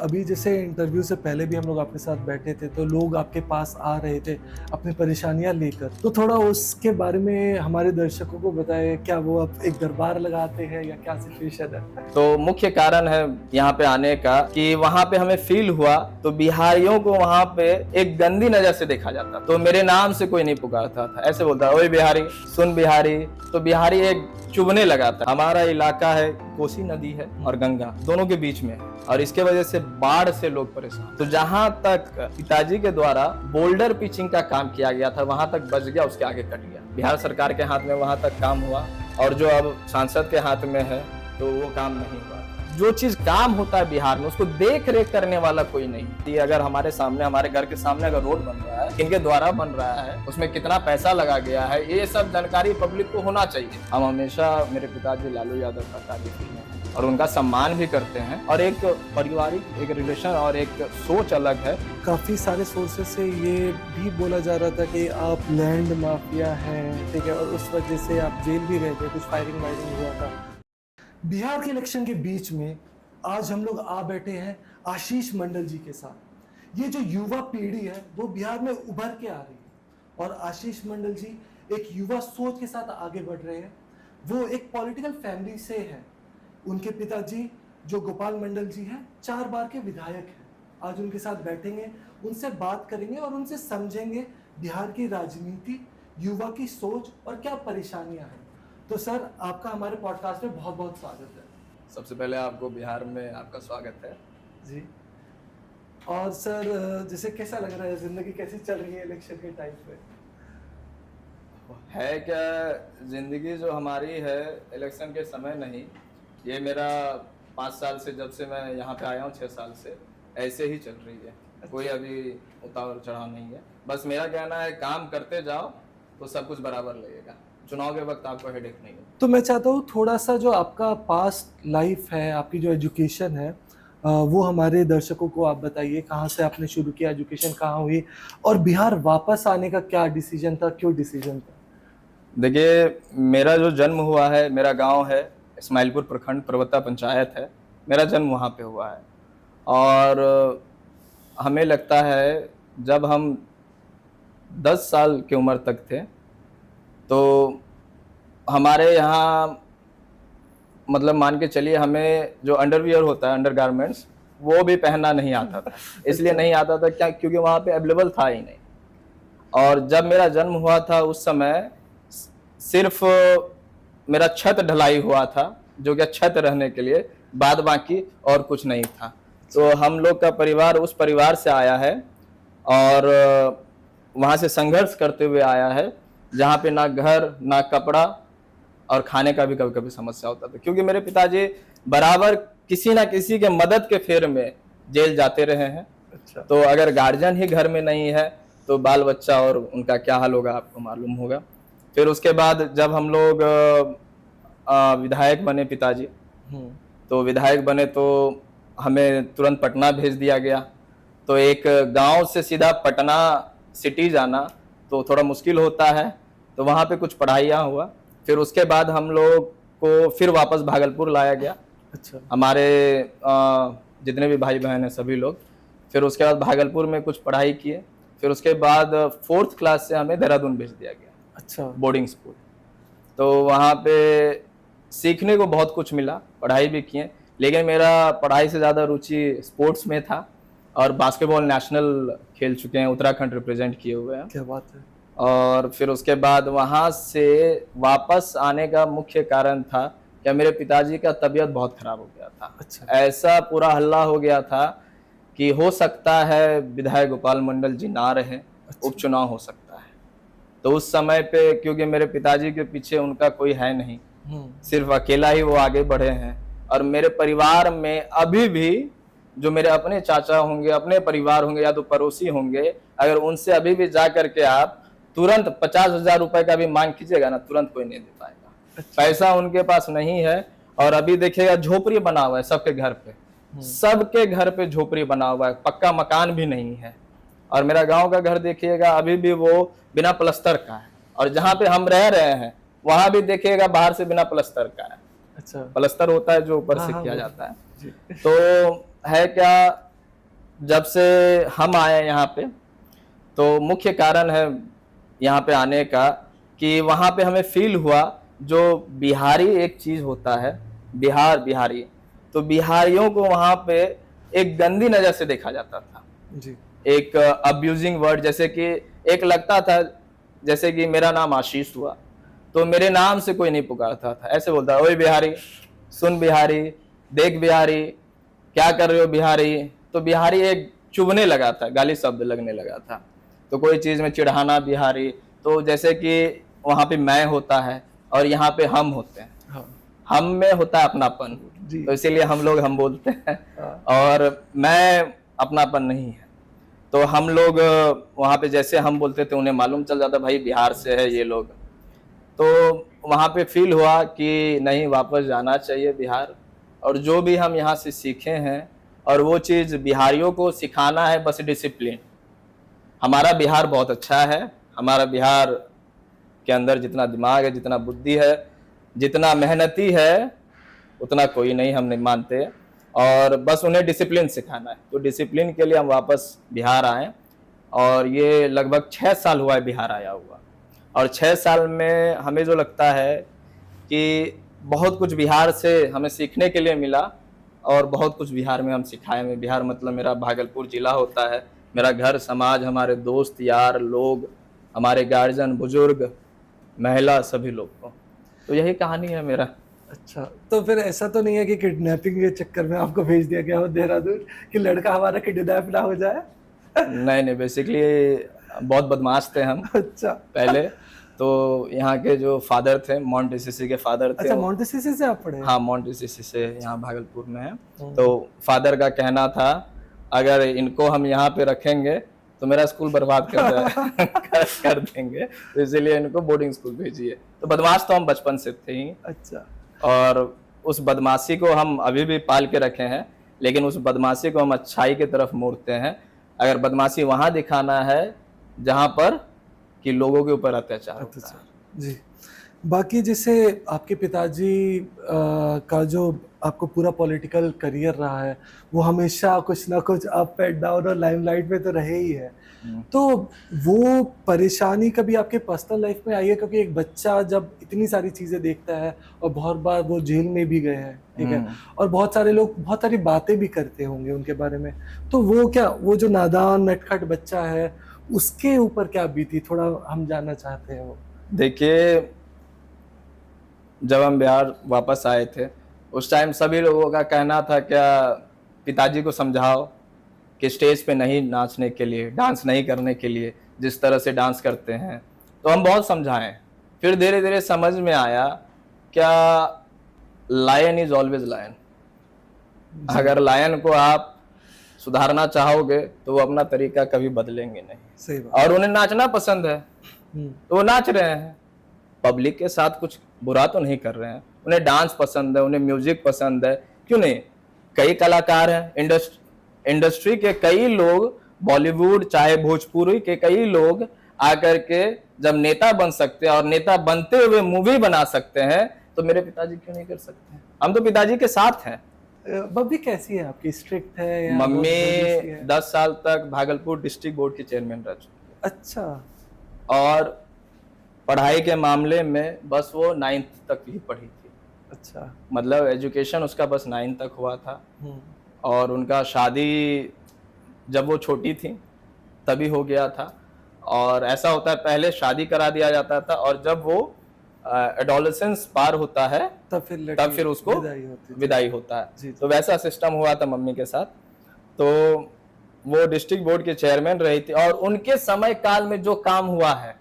अभी जैसे इंटरव्यू से पहले भी हम लोग आपके साथ बैठे थे तो लोग आपके पास आ रहे थे अपनी परेशानियां लेकर, तो थोड़ा उसके बारे में हमारे दर्शकों को बताएं। क्या वो अब एक दरबार लगाते हैं या क्या सिचुएशन है? तो मुख्य कारण है यहाँ पे आने का कि वहाँ पे हमें फील हुआ तो बिहारियों को वहाँ पे एक गंदी नजर से देखा जाता, तो मेरे नाम से कोई नहीं पुकारता था, ऐसे बोलता ओए बिहारी, सुन बिहारी। तो बिहारी एक चुभने लगा था। हमारा इलाका है, कोसी नदी है और गंगा दोनों के बीच में है, और इसके वजह से बाढ़ से लोग परेशान। तो जहां तक पिताजी के द्वारा बोल्डर पिचिंग का काम किया गया था वहां तक बच गया, उसके आगे कट गया। बिहार सरकार के हाथ में वहां तक काम हुआ, और जो अब सांसद के हाथ में है तो वो काम नहीं हुआ। जो चीज काम होता है बिहार में उसको देख रेख करने वाला कोई नहीं। अगर हमारे सामने, हमारे घर के सामने अगर रोड बन रहा है, किनके द्वारा बन रहा है, उसमें कितना पैसा लगा गया है, ये सब जानकारी पब्लिक को होना चाहिए। हम हमेशा मेरे पिताजी लालू यादव का तारीफ हैं और उनका सम्मान भी करते हैं, और एक पारिवारिक एक रिलेशन और एक सोच अलग है। काफी सारे सोर्सेस से ये भी बोला जा रहा था कि आप लैंड माफिया हैं, ठीक है, और उस वजह से आप जेल भी गए थे, कुछ फायरिंग वायरिंग हुआ था। बिहार के इलेक्शन के बीच में आज हम लोग आ बैठे हैं आशीष मंडल जी के साथ। ये जो युवा पीढ़ी है वो बिहार में उभर के आ रही है, और आशीष मंडल जी एक युवा सोच के साथ आगे बढ़ रहे हैं। वो एक पॉलिटिकल फैमिली से है। उनके पिताजी जो गोपाल मंडल जी हैं 4 बार के विधायक हैं। आज उनके साथ बैठेंगे, उनसे बात करेंगे और उनसे समझेंगे बिहार की राजनीति, युवा की सोच और क्या परेशानियां हैं। तो सर, आपका हमारे पॉडकास्ट में बहुत बहुत स्वागत है। सबसे पहले आपको बिहार में आपका स्वागत है जी। और सर, जैसे कैसा लग रहा है, जिंदगी कैसी चल रही है इलेक्शन के टाइम पे? है क्या जिंदगी जो हमारी है इलेक्शन के समय नहीं, ये मेरा 5 साल से, जब से मैं यहाँ पे आया हूँ 6 साल से, ऐसे ही चल रही है। कोई अभी उतार चढ़ाव नहीं है। बस मेरा कहना है काम करते जाओ तो सब कुछ बराबर लगेगा। चुनाव के वक्त आपको हेडेक नहीं है। तो मैं चाहता हूँ थोड़ा सा जो आपका पास्ट लाइफ है, आपकी जो एजुकेशन है, वो हमारे दर्शकों को आप बताइए। कहाँ से आपने शुरू किया, एजुकेशन कहाँ हुई, और बिहार वापस आने का क्या डिसीजन था, क्यों डिसीजन था? देखिए, मेरा जो जन्म हुआ है, मेरा गांव है इस्माइलपुर प्रखंड, परबत्ता पंचायत है। मेरा जन्म वहाँ पे हुआ है, और हमें लगता है जब हम 10 साल की उम्र तक थे तो हमारे यहाँ, मतलब मान के चलिए, हमें जो अंडरवियर होता है, अंडर गारमेंट्स, वो भी पहनना नहीं आता था। इसलिए नहीं आता था क्या, क्योंकि वहाँ पे अवेलेबल था ही नहीं। और जब मेरा जन्म हुआ था उस समय सिर्फ मेरा छत ढलाई हुआ था, जो कि छत रहने के लिए, बाद बाकी और कुछ नहीं था। तो हम लोग का परिवार उस परिवार से आया है, और वहाँ से संघर्ष करते हुए आया है, जहाँ पे ना घर, ना कपड़ा, और खाने का भी कभी कभी समस्या होता था, क्योंकि मेरे पिताजी बराबर किसी ना किसी के मदद के फेर में जेल जाते रहे हैं। अच्छा। तो अगर गार्जियन ही घर में नहीं है तो बाल बच्चा और उनका क्या हाल होगा, आपको मालूम होगा। फिर उसके बाद जब हम लोग विधायक बने, पिताजी तो विधायक बने, तो हमें तुरंत पटना भेज दिया गया। तो एक गांव से सीधा पटना सिटी जाना तो थोड़ा मुश्किल होता है, तो वहाँ पे कुछ पढ़ाइयाँ हुआ। फिर उसके बाद हम लोग को फिर वापस भागलपुर लाया गया। अच्छा। हमारे जितने भी भाई बहन हैं सभी लोग, फिर उसके बाद भागलपुर में कुछ पढ़ाई किए। फिर उसके बाद 4th क्लास से हमें देहरादून भेज दिया गया। अच्छा। Boarding school. तो वहाँ पे सीखने को बहुत कुछ मिला, पढ़ाई भी किए, लेकिन मेरा पढ़ाई से ज़्यादा रुचि स्पोर्ट्स में था, और बास्केटबॉल नेशनल खेल चुके हैं, उत्तराखंड रिप्रेजेंट किए हुए हैं। क्या बात है। और फिर उसके बाद वहाँ से वापस आने का मुख्य कारण था कि मेरे पिताजी का तबीयत बहुत खराब हो गया था। अच्छा। ऐसा पूरा हल्ला हो गया था कि हो सकता है विधायक गोपाल मंडल जी ना रहे, उपचुनाव हो सकता है। तो उस समय पे, क्योंकि मेरे पिताजी के पीछे उनका कोई है नहीं, सिर्फ अकेला ही वो आगे बढ़े हैं। और मेरे परिवार में अभी भी जो मेरे अपने चाचा होंगे, अपने परिवार होंगे, या तो पड़ोसी होंगे, अगर उनसे अभी भी जा करके आप तुरंत 50,000 रुपए का भी मांग कीजिएगा ना, तुरंत कोई नहीं दे पाएगा। अच्छा। पैसा उनके पास नहीं है। और अभी देखिएगा झोपड़ी बना हुआ है सबके घर पे, सबके घर पे झोपड़ी बना हुआ है, पक्का मकान भी नहीं है। और मेरा गांव का घर देखिएगा, अभी भी वो बिना प्लस्तर का है, और जहाँ पे हम रह रहे हैं वहां भी देखिएगा बाहर से बिना प्लस्तर का है। अच्छा। प्लस्तर होता है जो ऊपर से किया जाता है। तो है क्या, जब से हम आए यहाँ पे, तो मुख्य कारण है यहाँ पे आने का कि वहाँ पे हमें फील हुआ जो बिहारी एक चीज़ होता है, बिहारी, तो बिहारियों को वहाँ पे एक गंदी नज़र से देखा जाता था। जी। एक अब्यूजिंग वर्ड, जैसे कि एक लगता था, जैसे कि मेरा नाम आशीष हुआ तो मेरे नाम से कोई नहीं पुकारता था, ऐसे बोलता, ओए बिहारी, सुन बिहारी, देख बिहारी, क्या कर रहे हो बिहारी। तो बिहारी एक चुभने लगा था, गाली शब्द लगने लगा था। तो कोई चीज़ में चिढ़ाना बिहारी, तो जैसे कि वहाँ पे मैं होता है और यहाँ पे हम होते हैं। हाँ। हम में होता है अपनापन, जी। तो इसीलिए हम लोग हम बोलते हैं, हाँ। और मैं अपनापन नहीं है। तो हम लोग वहाँ पे जैसे हम बोलते थे, उन्हें मालूम चल जाता भाई बिहार से है ये लोग। तो वहाँ पे फील हुआ कि नहीं, वापस जाना चाहिए बिहार, और जो भी हम यहाँ से सीखे हैं और वो चीज़ बिहारियों को सिखाना है, बस डिसिप्लिन। हमारा बिहार बहुत अच्छा है, हमारा बिहार के अंदर जितना दिमाग है, जितना बुद्धि है, जितना मेहनती है, उतना कोई नहीं, हम नहीं मानते। और बस उन्हें डिसिप्लिन सिखाना है, तो डिसिप्लिन के लिए हम वापस बिहार आए। और ये लगभग 6 साल हुआ है बिहार आया हुआ, और 6 साल में हमें जो लगता है कि बहुत कुछ बिहार से हमें सीखने के लिए मिला, और बहुत कुछ बिहार में हम सिखाए हैं। बिहार मतलब मेरा भागलपुर जिला होता है, मेरा घर समाज, हमारे दोस्त यार लोग, हमारे गार्जियन, बुजुर्ग, महिला, सभी लोग को। तो यही कहानी है मेरा। अच्छा, तो फिर ऐसा तो नहीं है कि किडनैपिंग के चक्कर में आपको भेज दिया गया हो देहरादून कि लड़का हमारा किडनैप ना हो जाए? नहीं नहीं, बेसिकली बहुत बदमाश थे हम अच्छा। पहले। तो यहाँ के जो फादर थे, मोंटेसेसी के फादर थे। अच्छा, मोंटेसेसी से आप पढ़े हैं? हाँ, मोंटेसेसी से यहाँ भागलपुर में है। हम्म। तो फादर का कहना था, अगर इनको हम यहाँ पे रखेंगे तो मेरा स्कूल बर्बाद कर देंगे, तो इसीलिए इनको बोर्डिंग स्कूल भेजिए। तो बदमाश तो हम बचपन से थे ही। अच्छा। और उस बदमाशी को हम अभी भी पाल के रखे हैं, लेकिन उस बदमाशी को हम अच्छाई की तरफ मोड़ते हैं। अगर बदमाशी वहाँ दिखाना है जहाँ पर कि लोगों के ऊपर अत्याचार होता है। जी। बाकी जैसे आपके पिताजी का जो आपको पूरा पॉलिटिकल करियर रहा है, वो हमेशा कुछ ना कुछ अप एंड डाउन और लाइमलाइट में तो रहे ही है। तो वो परेशानी कभी आपके पर्सनल लाइफ में आई है? क्योंकि एक बच्चा जब इतनी सारी चीज़ें देखता है, और बहुत बार वो जेल में भी गए हैं, ठीक है, और बहुत सारे लोग बहुत सारी बातें भी करते होंगे उनके बारे में, तो वो क्या, वो जो नादान नटखट बच्चा है, उसके ऊपर क्या बीती, थोड़ा हम जानना चाहते हैं वो। देखिए, जब हम बिहार वापस आए थे, उस टाइम सभी लोगों का कहना था, क्या पिताजी को समझाओ कि स्टेज पे नहीं नाचने के लिए, डांस नहीं करने के लिए, जिस तरह से डांस करते हैं। तो हम बहुत समझाएं, फिर धीरे धीरे समझ में आया, क्या लायन इज ऑलवेज लायन। अगर लायन को आप सुधारना चाहोगे तो वो अपना तरीका कभी बदलेंगे नहीं। सही बात। और उन्हें नाचना पसंद है तो वो नाच रहे हैं, पब्लिक के साथ कुछ बुरा तो नहीं कर रहे हैं। उन्हें डांस पसंद है, उन्हें म्यूजिक पसंद है, क्यों नहीं। कई कलाकार हैं, इंडस्ट्री के कई लोग, बॉलीवुड चाहे भोजपुरी के कई लोग आकर के जब नेता बन सकते हैं और नेता बनते हुए मूवी बना सकते हैं, तो मेरे पिताजी क्यों नहीं कर सकते। हम तो पिताजी के साथ हैं। मम्मी कैसी है आपकी, स्ट्रिक्ट है या मम्मी 10 साल तक भागलपुर डिस्ट्रिक्ट बोर्ड की चेयरमैन रह चुकी है। अच्छा। और पढ़ाई के मामले में बस वो 9th तक ही पढ़ी थी। अच्छा। मतलब एजुकेशन उसका बस 9 तक हुआ था। और उनका शादी जब वो छोटी थी तभी हो गया था। और ऐसा होता है, पहले शादी करा दिया जाता था, और जब वो एडोलेसेंस पार होता है तब फिर उसको विदाई होता है। जी। तो वैसा सिस्टम हुआ था मम्मी के साथ। तो वो डिस्ट्रिक्ट बोर्ड के चेयरमैन रही थी, और उनके समय काल में जो काम हुआ है,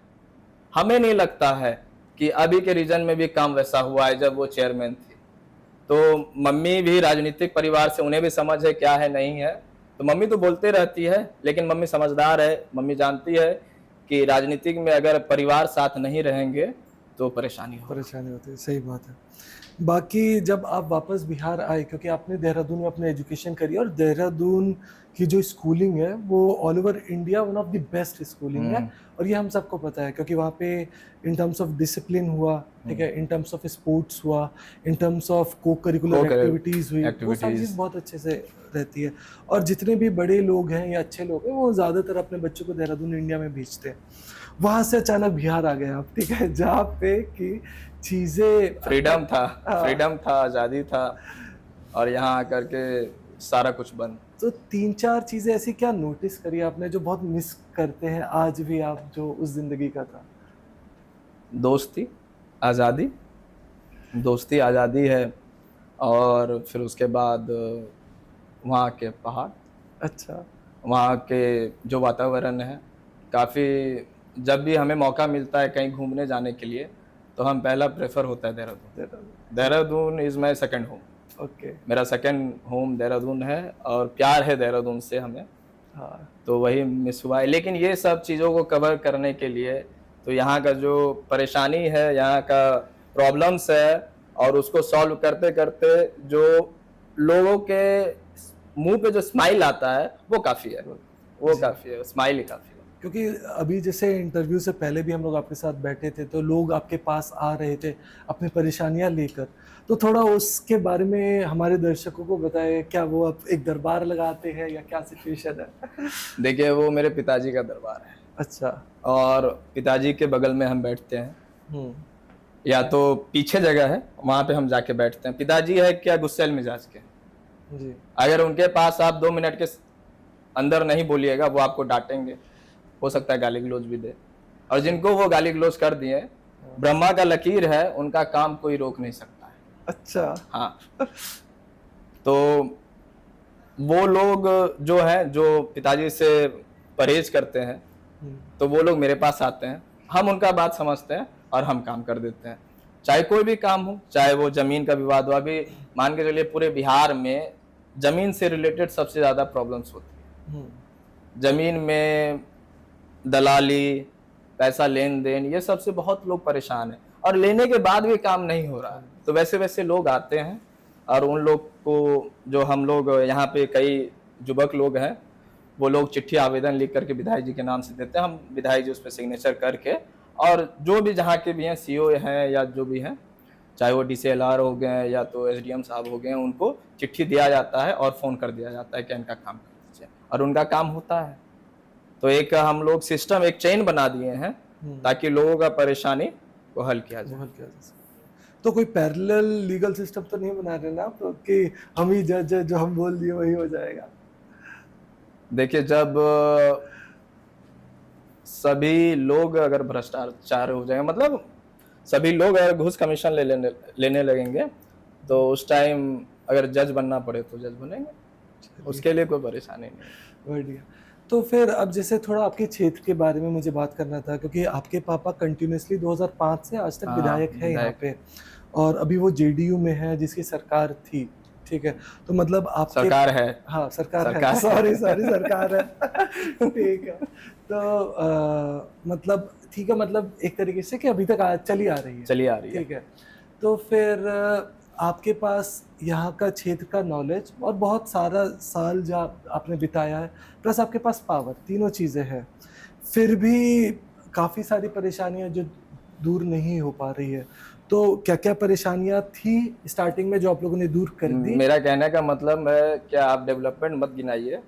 हमें नहीं लगता है कि अभी के रीजन में भी काम वैसा हुआ है जब वो चेयरमैन थी। तो मम्मी भी राजनीतिक परिवार से, उन्हें भी समझ है क्या है नहीं है। तो मम्मी तो बोलते रहती है, लेकिन मम्मी समझदार है। मम्मी जानती है कि राजनीतिक में अगर परिवार साथ नहीं रहेंगे तो परेशानी होती है। सही बात है। बाकी जब आप वापस बिहार आए, क्योंकि आपने देहरादून में अपनी एजुकेशन करी और देहरादून की जो स्कूलिंग है वो all over India one of the best schooling है, और ये हम सबको पता है क्योंकि वहाँ पे इन टर्म्स ऑफ डिसिप्लिन हुआ, ठीक है, इन टर्म्स ऑफ स्पोर्ट्स हुआ, इन टर्म्स ऑफ को करिकुलर एक्टिविटीज़ हुई, वो सारी चीज़ बहुत अच्छे से रहती है। और जितने भी बड़े लोग हैं या अच्छे लोग हैं वो ज़्यादातर अपने बच्चों को देहरादून इंडिया में भेजते हैं। वहाँ से अचानक बिहार आ गए आप, ठीक है, जहाँ पे कि चीज़ें फ्रीडम था, हाँ। फ्रीडम था, आज़ादी था, और यहाँ आकर के सारा कुछ बंद। तो 3-4 चीज़ें ऐसी क्या नोटिस करी आपने जो बहुत मिस करते हैं आज भी आप, जो उस ज़िंदगी का था? दोस्ती, आज़ादी, दोस्ती, आज़ादी है, और फिर उसके बाद वहाँ के पहाड़, अच्छा। वहाँ के जो वातावरण है, काफ़ी, जब भी हमें मौका मिलता है कहीं घूमने जाने के लिए तो हम पहला प्रेफर होता है Dehradun. Dehradun is my second home. Okay. मेरा सेकंड होम देहरादून है और प्यार है देहरादून से हमें, हाँ। तो वही मिस हुआ है। लेकिन ये सब चीज़ों को कवर करने के लिए तो यहाँ का जो परेशानी है, यहाँ का प्रॉब्लम्स है, और उसको सॉल्व करते करते जो लोगों के मुंह पे जो स्माइल आता है वो काफ़ी है, वो काफ़ी है, स्माइल ही काफ़ी है। क्योंकि अभी जैसे इंटरव्यू से पहले भी हम लोग आपके साथ बैठे थे तो लोग आपके पास आ रहे थे अपनी परेशानियां लेकर, तो थोड़ा उसके बारे में हमारे दर्शकों को बताएं, क्या वो अब एक दरबार लगाते हैं या क्या सिचुएशन है? देखिए, वो मेरे पिताजी का दरबार है, अच्छा। और पिताजी के बगल में हम बैठते हैं, या तो पीछे जगह है वहाँ पे हम जाके बैठते हैं। पिताजी है क्या गुस्सैल मिजाज के, जी। अगर उनके पास आप 2 मिनट के अंदर नहीं बोलिएगा वो आपको डांटेंगे, हो सकता है गाली गलौज भी दे, और जिनको वो गाली गलौज कर दिए, ब्रह्मा का लकीर है, उनका काम कोई रोक नहीं सकता है। अच्छा। हाँ, तो वो लोग जो हैं, जो पिताजी से परहेज करते हैं, तो वो लोग मेरे पास आते हैं, हम उनका बात समझते हैं और हम काम कर देते हैं, चाहे कोई भी काम हो, चाहे वो जमीन का विवाद हो। अभी मान के चलिए पूरे बिहार में जमीन से रिलेटेड सबसे ज़्यादा प्रॉब्लम्स होती है। जमीन में दलाली, पैसा लेन देन, ये सबसे बहुत लोग परेशान हैं, और लेने के बाद भी काम नहीं हो रहा है। तो वैसे वैसे लोग आते हैं, और उन लोग को, जो हम लोग यहाँ पे कई युवक लोग हैं, वो लोग चिट्ठी आवेदन लिख करके विधायक जी के नाम से देते हैं, हम विधायक जी उस पर सिग्नेचर करके, और जो भी जहाँ के भी हैं, सीओ हैं या जो भी हैं, चाहे वो DCLR हो गए या तो SDM साहब हो गए, उनको चिट्ठी दिया जाता है और फ़ोन कर दिया जाता है कि इनका काम कर दीजिए, और उनका काम होता है। तो एक हम लोग सिस्टम, एक चेन बना दिए हैं ताकि लोगों का परेशानी को हल किया जाए। तो कोई पैरेलल लीगल सिस्टम तो नहीं बना रहे ना आप कि हम ही जज है, जो हम बोल दिए वही हो जाएगा? देखिए, जब सभी लोग अगर भ्रष्टाचार हो जाएंगे, मतलब सभी लोग अगर घूस कमीशन लेने लगेंगे, तो उस टाइम अगर जज बनना पड़े तो जज बनेंगे, उसके लिए कोई परेशानी नहीं। बढ़िया। तो फिर अब जैसे थोड़ा आपके क्षेत्र के बारे में मुझे बात करना था, क्योंकि आपके पापा कंटिन्यूसली 2005 से आज तक विधायक है यहाँ पे, और अभी वो JDU में है जिसकी सरकार थी, ठीक है, तो मतलब आपके सरकार है, हाँ सरकार है, सॉरी सरकार है ठीक है, तो मतलब ठीक है, मतलब एक तरीके से कि अभी तक चली आ रही है, ठीक है। तो फिर आपके पास यहाँ का क्षेत्र का नॉलेज और बहुत सारा साल जो आपने बिताया है, प्लस आपके पास पावर, तीनों चीज़ें हैं, फिर भी काफ़ी सारी परेशानियाँ जो दूर नहीं हो पा रही है। तो क्या क्या परेशानियाँ थी स्टार्टिंग में जो आप लोगों ने दूर कर दी? मेरा कहने का मतलब है, क्या आप डेवलपमेंट मत गिनाइए,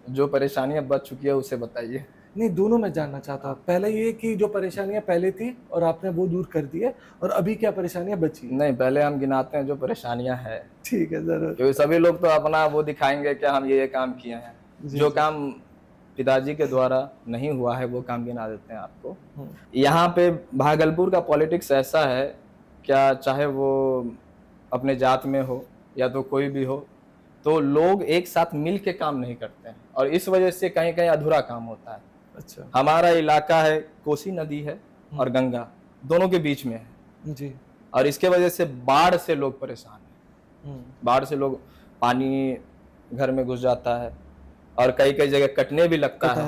जो परेशानियां बच चुकी है उसे बताइए। नहीं, दोनों मैं जानना चाहता हूँ। पहले ये कि जो परेशानियां पहले थी और आपने वो दूर कर दी है, और अभी क्या परेशानियां बची? नहीं, पहले हम गिनाते हैं जो परेशानियां हैं। ठीक है, जरूर। क्योंकि सभी लोग तो अपना वो दिखाएंगे कि हम ये काम किए हैं, जो काम पिताजी के द्वारा नहीं हुआ है वो काम गिना देते हैं आपको। यहाँ पे भागलपुर का पॉलिटिक्स ऐसा है, क्या चाहे वो अपने जात में हो या तो कोई भी हो, तो लोग एक साथ मिल के काम नहीं करते हैं, और इस वजह से कहीं कहीं अधूरा काम होता है। अच्छा। हमारा इलाका है, कोसी नदी है और गंगा दोनों के बीच में है जी, और इसके वजह से बाढ़ से लोग परेशान हैं। बाढ़ से लोग, पानी घर में घुस जाता है और कई कई जगह कटने भी लगता है।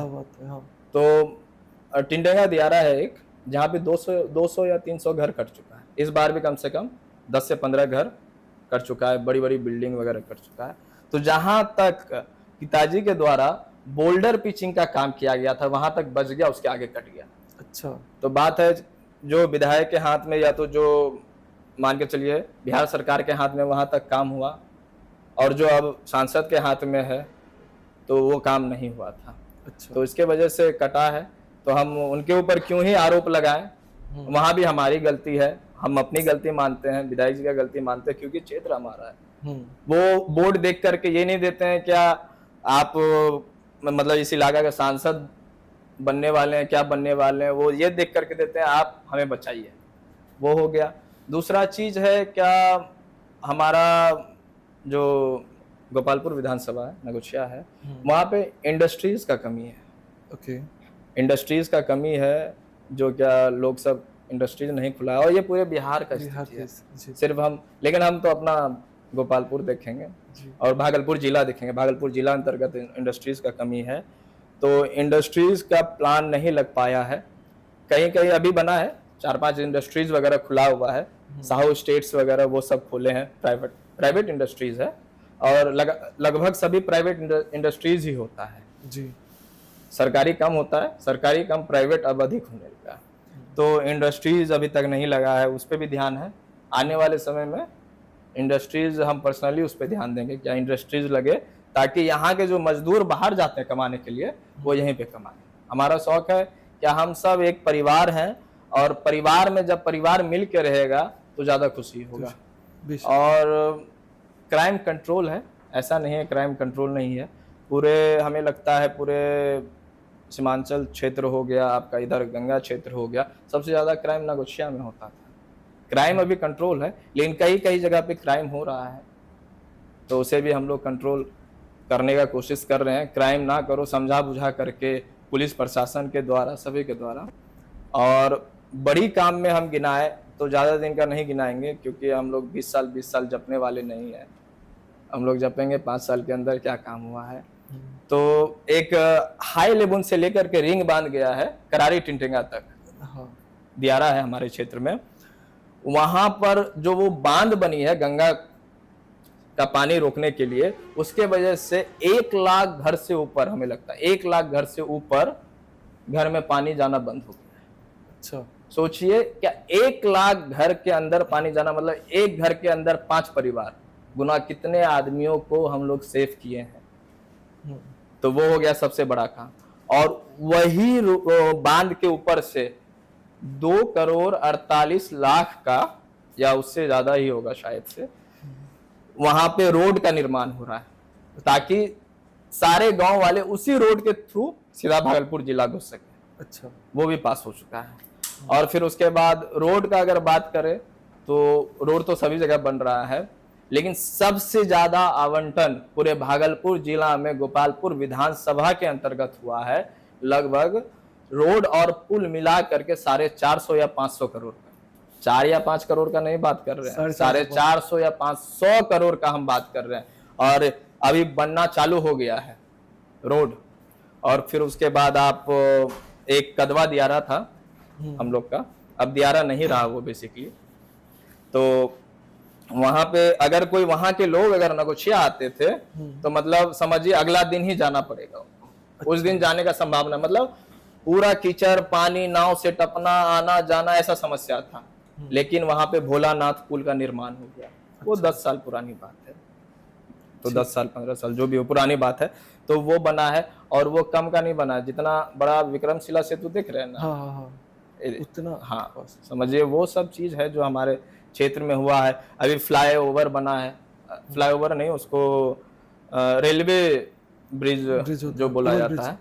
हाँ। तो टिंडेगा दियारा है एक, जहाँ पे 200 या 300 घर कट चुका है। इस बार भी कम से कम 10 से 15 घर कर चुका है, बड़ी बड़ी बिल्डिंग वगैरह कर चुका है। तो जहां तक पिताजी के द्वारा बोल्डर पिचिंग का काम किया गया था वहां तक बच गया, उसके आगे कट गया। अच्छा। तो बात है जो विधायक के हाथ में या तो जो मान के चलिए बिहार सरकार के हाथ में वहां तक काम हुआ, और जो अब सांसद के हाथ में है तो वो काम नहीं हुआ था। अच्छा। तो इसके वजह से कटा है। तो हम उनके ऊपर क्यों ही आरोप लगाएं, वहां भी हमारी गलती है, हम अपनी गलती मानते हैं, विधायक जी का गलती मानते हैं, क्योंकि क्षेत्र हमारा है। वो बोर्ड देख करके ये नहीं देते हैं क्या आप मतलब इस इलाका का सांसद बनने वाले हैं, क्या बनने वाले हैं, वो ये देख करके देते हैं आप हमें बचाइए। वो हो गया। दूसरा चीज है क्या, हमारा जो गोपालपुर विधानसभा है, नगोचिया है, वहाँ पे इंडस्ट्रीज का कमी है। ओके। इंडस्ट्रीज का कमी है, जो क्या लोग सब इंडस्ट्रीज नहीं खुला है, और ये पूरे बिहार का स्थिति है। सिर्फ हम, लेकिन हम तो अपना गोपालपुर देखेंगे और भागलपुर जिला देखेंगे। भागलपुर जिला अंतर्गत इंडस्ट्रीज का कमी है, तो इंडस्ट्रीज का प्लान नहीं लग पाया है। कहीं कहीं अभी बना है, 4-5 इंडस्ट्रीज वगैरह खुला हुआ है, साहू स्टेट्स वगैरह वो सब खोले हैं, प्राइवेट इंडस्ट्रीज है, और लगभग सभी प्राइवेट इंडस्ट्रीज ही होता है जी। सरकारी कम होता है, सरकारी कम, प्राइवेट अब अधिक होने लगा। तो इंडस्ट्रीज अभी तक नहीं लगा है, उस पर भी ध्यान है। आने वाले समय में इंडस्ट्रीज हम पर्सनली उस पर ध्यान देंगे, क्या इंडस्ट्रीज लगे, ताकि यहाँ के जो मजदूर बाहर जाते हैं कमाने के लिए वो यहीं पे कमाएं। हमारा शौक है क्या हम सब एक परिवार हैं, और परिवार में जब परिवार मिल के रहेगा तो ज़्यादा खुशी होगा। और क्राइम कंट्रोल है, ऐसा नहीं है क्राइम कंट्रोल नहीं है। पूरे हमें लगता है पूरे सीमांचल क्षेत्र हो गया, आपका इधर गंगा क्षेत्र हो गया, सबसे ज़्यादा क्राइम नगोचिया में होता था। क्राइम अभी कंट्रोल है, लेकिन कई कई जगह पे क्राइम हो रहा है, तो उसे भी हम लोग कंट्रोल करने का कोशिश कर रहे हैं। क्राइम ना करो, समझा बुझा करके पुलिस प्रशासन के द्वारा, सभी के द्वारा। और बड़ी काम में हम गिनाए तो ज़्यादा दिन का नहीं गिनाएंगे, क्योंकि हम लोग 20 साल जपने वाले नहीं हैं। हम लोग जपेंगे 5 साल के अंदर क्या काम हुआ है। तो एक हाई लेवल से लेकर के रिंग बांध गया है करारी टिंटिंगा तक, दियारा है हमारे क्षेत्र में। वहां पर जो वो बांध बनी है गंगा का पानी रोकने के लिए, उसके वजह से 1 लाख घर से ऊपर, हमें लगता है 1 लाख घर से ऊपर घर में पानी जाना बंद हो गया। अच्छा, सोचिए क्या 1 लाख घर के अंदर पानी जाना, मतलब एक घर के अंदर 5 परिवार, गुना कितने आदमियों को हम लोग सेव किए हैं। तो वो हो गया सबसे बड़ा काम। और वही बांध के ऊपर से 2,48,00,000 का, या उससे ज्यादा ही होगा शायद से, वहां पे रोड का निर्माण हो रहा है, ताकि सारे गांव वाले उसी रोड के थ्रू सीधा भागलपुर जिला घुस सके। अच्छा, वो भी पास हो चुका है। और फिर उसके बाद रोड का अगर बात करें तो रोड तो सभी जगह बन रहा है, लेकिन सबसे ज्यादा आवंटन पूरे भागलपुर जिला में गोपालपुर विधानसभा के अंतर्गत हुआ है। लगभग रोड और पुल मिला करके 450 या 500 करोड़ का, 4 या 5 करोड़ का नहीं बात कर रहे हैं, 450 या 500 करोड़ का हम बात कर रहे हैं। और अभी बनना चालू हो गया है रोड। और फिर उसके बाद आप एक कदवा दियारा था हम लोग का, अब दियारा नहीं रहा वो बेसिकली। तो वहां पे अगर कोई वहां के लोग अगर नगोचिया आते थे तो मतलब समझिए अगला दिन ही जाना पड़ेगा उनको। उस दिन जाने का संभावना, मतलब पूरा कीचड़, पानी, नाव से टपना, आना जाना, ऐसा समस्या था। लेकिन वहां पे भोलानाथ पुल का निर्माण हो गया। वो 10 साल पुरानी बात है, तो 10 साल 15 साल जो भी हो पुरानी बात है, तो वो बना है। और वो कम का नहीं बना, जितना बड़ा विक्रमशिला सेतु देख रहे हैं ना, उतना, हाँ समझिए वो सब चीज है जो हमारे क्षेत्र में हुआ है। अभी फ्लाईओवर बना है, फ्लाईओवर नहीं उसको रेलवे ब्रिज जो बोला जाता है,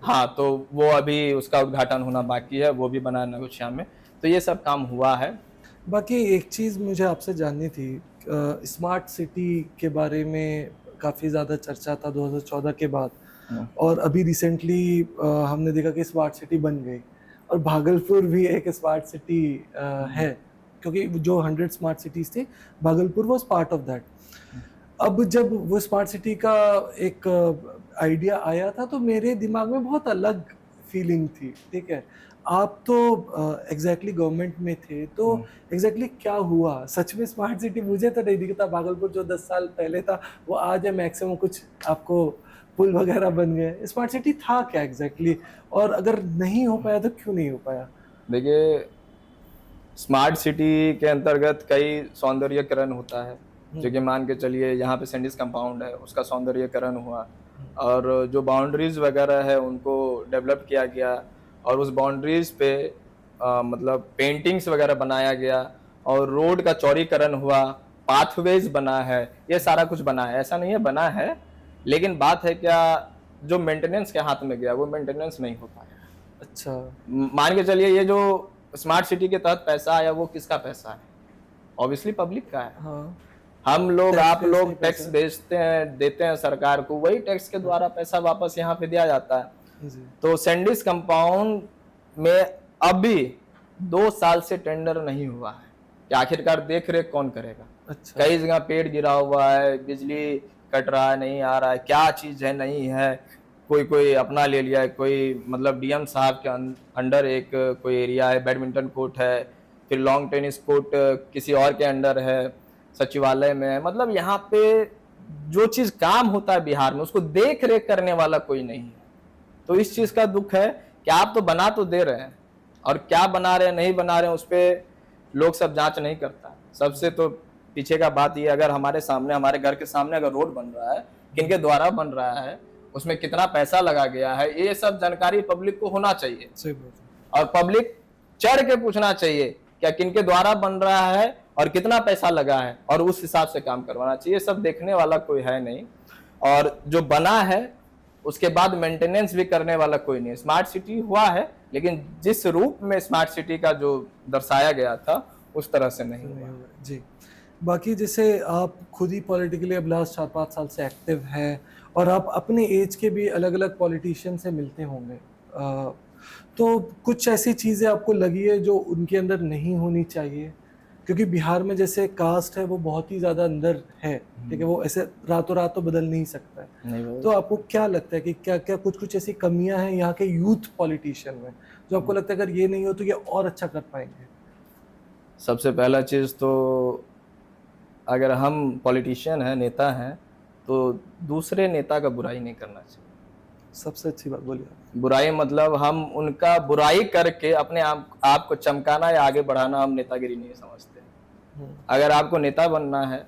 हाँ, तो वो अभी उसका उद्घाटन होना बाकी है, वो भी बना है नगोचिया में। तो ये सब काम हुआ है। बाकी एक चीज़ मुझे आपसे जाननी थी, स्मार्ट सिटी के बारे में काफ़ी ज़्यादा चर्चा था 2014 के बाद, और अभी रिसेंटली हमने देखा कि स्मार्ट सिटी बन गई, और भागलपुर भी एक स्मार्ट सिटी है, क्योंकि जो 100 स्मार्ट सिटीज़ थे, Bhagalpur was part of that. अब जब वो स्मार्ट सिटी का एक आइडिया आया था तो मेरे दिमाग में बहुत अलग फीलिंग थी, ठीक है। आप तो एग्जैक्टली गवर्नमेंट में थे, तो एग्जैक्टली क्या हुआ सच में? स्मार्ट सिटी मुझे तो नहीं दिखता, भागलपुर जो 10 साल पहले था वो आज है मैक्सिमम, कुछ आपको पुल वगैरह बन गए। स्मार्ट सिटी था क्या एग्जैक्टली, और अगर नहीं हो पाया तो क्यों नहीं हो पाया? देखिए, स्मार्ट सिटी के अंतर्गत कई सौंदर्यकरण होता है, जो कि मान के चलिए यहाँ पे सैंडिस कंपाउंड है, उसका सौंदर्यकरण हुआ, और जो बाउंड्रीज वगैरह है उनको डेवलप किया गया, और उस बाउंड्रीज पे मतलब पेंटिंग्स वगैरह बनाया गया, और रोड का चौड़ीकरण हुआ, पाथवेज बना है, ये सारा कुछ बना है। ऐसा नहीं है बना है, लेकिन बात है क्या, जो मेंटेनेंस के हाथ में गया वो मेंटेनेंस नहीं हो पाया। अच्छा। मान के चलिए ये जो स्मार्ट सिटी के तहत पैसा आया वो किसका पैसा है? ऑब्वियसली पब्लिक का है। हाँ, हम लोग, टैक्स आप पे से लोग ही टैक्स पैसा। भेजते हैं, देते हैं सरकार को, वही टैक्स के द्वारा पैसा वापस यहाँ पे दिया जाता है। जी। तो सैंडिस कंपाउंड में अभी 2 साल से टेंडर नहीं हुआ है कि आखिरकार देख रेख कौन करेगा। अच्छा। कई जगह पेड़ गिरा हुआ है, बिजली कट रहा है, नहीं आ रहा है, क्या चीज है नहीं है, कोई कोई अपना ले लिया है, कोई मतलब डीएम साहब के अंडर एक कोई एरिया है, बैडमिंटन कोर्ट है, फिर लॉन्ग टेनिस कोर्ट किसी और के अंडर है, सचिवालय में है। मतलब यहाँ पे जो चीज काम होता है बिहार में उसको देख रेख करने वाला कोई नहीं है। तो इस चीज का दुख है कि आप तो बना तो दे रहे हैं, और क्या बना रहे हैं नहीं बना रहे हैं उस पर लोग सब जांच नहीं करता। सबसे तो पीछे का बात ये, अगर हमारे सामने, हमारे घर के सामने अगर रोड बन रहा है, किनके द्वारा बन रहा है, उसमें कितना पैसा लगा गया है, ये सब जानकारी पब्लिक को होना चाहिए। सही बात है। और पब्लिक चढ़ के पूछना चाहिए क्या किनके द्वारा बन रहा है और कितना पैसा लगा है, और उस हिसाब से काम करवाना चाहिए। सब देखने वाला कोई है नहीं, और जो बना है उसके बाद मेंटेनेंस भी करने वाला कोई नहीं। स्मार्ट सिटी हुआ है, लेकिन जिस रूप में स्मार्ट सिटी का जो दर्शाया गया था उस तरह से नहीं हुआ। जी। बाकी जैसे आप खुद ही पॉलिटिकली अब लास्ट 4-5 साल से एक्टिव हैं, और आप अपने एज के भी अलग अलग पॉलिटिशियन से मिलते होंगे, तो कुछ ऐसी चीज़ें आपको लगी है जो उनके अंदर नहीं होनी चाहिए? क्योंकि बिहार में जैसे कास्ट है वो बहुत ही ज़्यादा अंदर है, ठीक है, वो ऐसे रातों रात तो बदल नहीं सकता है। नहीं तो आपको क्या लगता है कि क्या क्या कुछ कुछ ऐसी कमियां हैं यहाँ के यूथ पॉलिटिशियन में, जो आपको लगता है अगर ये नहीं हो तो ये और अच्छा कर पाएंगे? सबसे पहला चीज़ तो, अगर हम पॉलिटिशियन हैं, नेता हैं, तो दूसरे नेता का बुराई नहीं करना चाहिए। सबसे अच्छी बात बोली आप। बुराई मतलब हम उनका बुराई करके अपने आप को चमकाना या आगे बढ़ाना हम नेतागिरी नहीं समझते। अगर आपको नेता बनना है,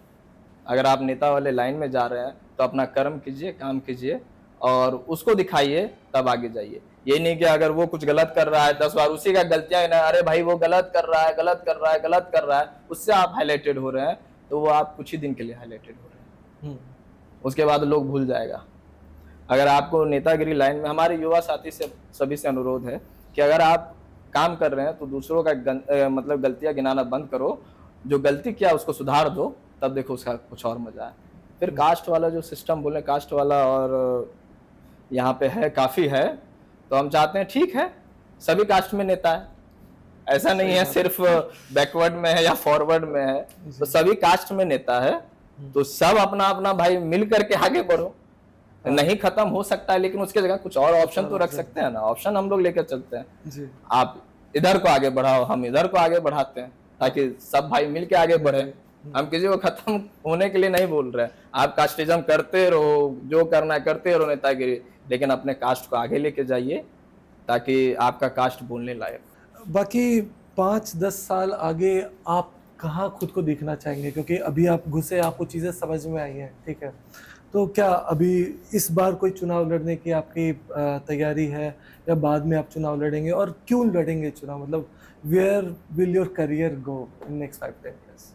अगर आप नेता वाले लाइन में जा रहे हैं, तो अपना कर्म कीजिए, काम कीजिए, और उसको दिखाइए, तब आगे जाइए। ये नहीं कि अगर वो कुछ गलत कर रहा है 10 बार उसी का गलतियां, अरे भाई वो गलत कर रहा है, गलत कर रहा है, गलत कर रहा है, उससे आप हाईलाइटेड हो रहे हैं, तो वो आप कुछ ही दिन के लिए हाईलाइटेड हो रहे हैं, उसके बाद लोग भूल जाएगा। अगर आपको नेतागिरी लाइन में, हमारे युवा साथी से सभी से अनुरोध है कि अगर आप काम कर रहे हैं तो दूसरों का मतलब गलतियां गिनाना बंद करो, जो गलती किया उसको सुधार दो, तब देखो उसका कुछ और मजा है। फिर कास्ट वाला जो सिस्टम बोले, कास्ट वाला और यहाँ पे है, काफ़ी है, तो हम चाहते हैं ठीक है सभी कास्ट में नेता है, ऐसा नहीं है सिर्फ बैकवर्ड में है या फॉरवर्ड में है, तो सभी कास्ट में नेता है, तो सब अपना अपना भाई मिल करके आगे बढ़ो। नहीं खत्म हो सकता है, लेकिन उसके जगह कुछ और ऑप्शन तो रख सकते हैं ना, ऑप्शन हम लोग लेकर चलते हैं जी। आप इधर को आगे बढ़ाओ, हम इधर को आगे बढ़ाते हैं, ताकि सब भाई मिल के आगे बढ़े। हम किसी को खत्म होने के लिए नहीं बोल रहे हैं, आप कास्टिज्म करते रहो, जो करना है करते रहो नेतागिरी, लेकिन अपने कास्ट को आगे लेके जाइए ताकि आपका कास्ट बोलने लायक। बाकी 5-10 साल आगे आप कहाँ खुद को देखना चाहेंगे? क्योंकि अभी आप घुसे, आपको चीज़ें समझ में आई हैं, ठीक है, तो क्या अभी इस बार कोई चुनाव लड़ने की आपकी तैयारी है, या बाद में आप चुनाव लड़ेंगे, और क्यों लड़ेंगे चुनाव? मतलब where will your career go in next 5-10 years?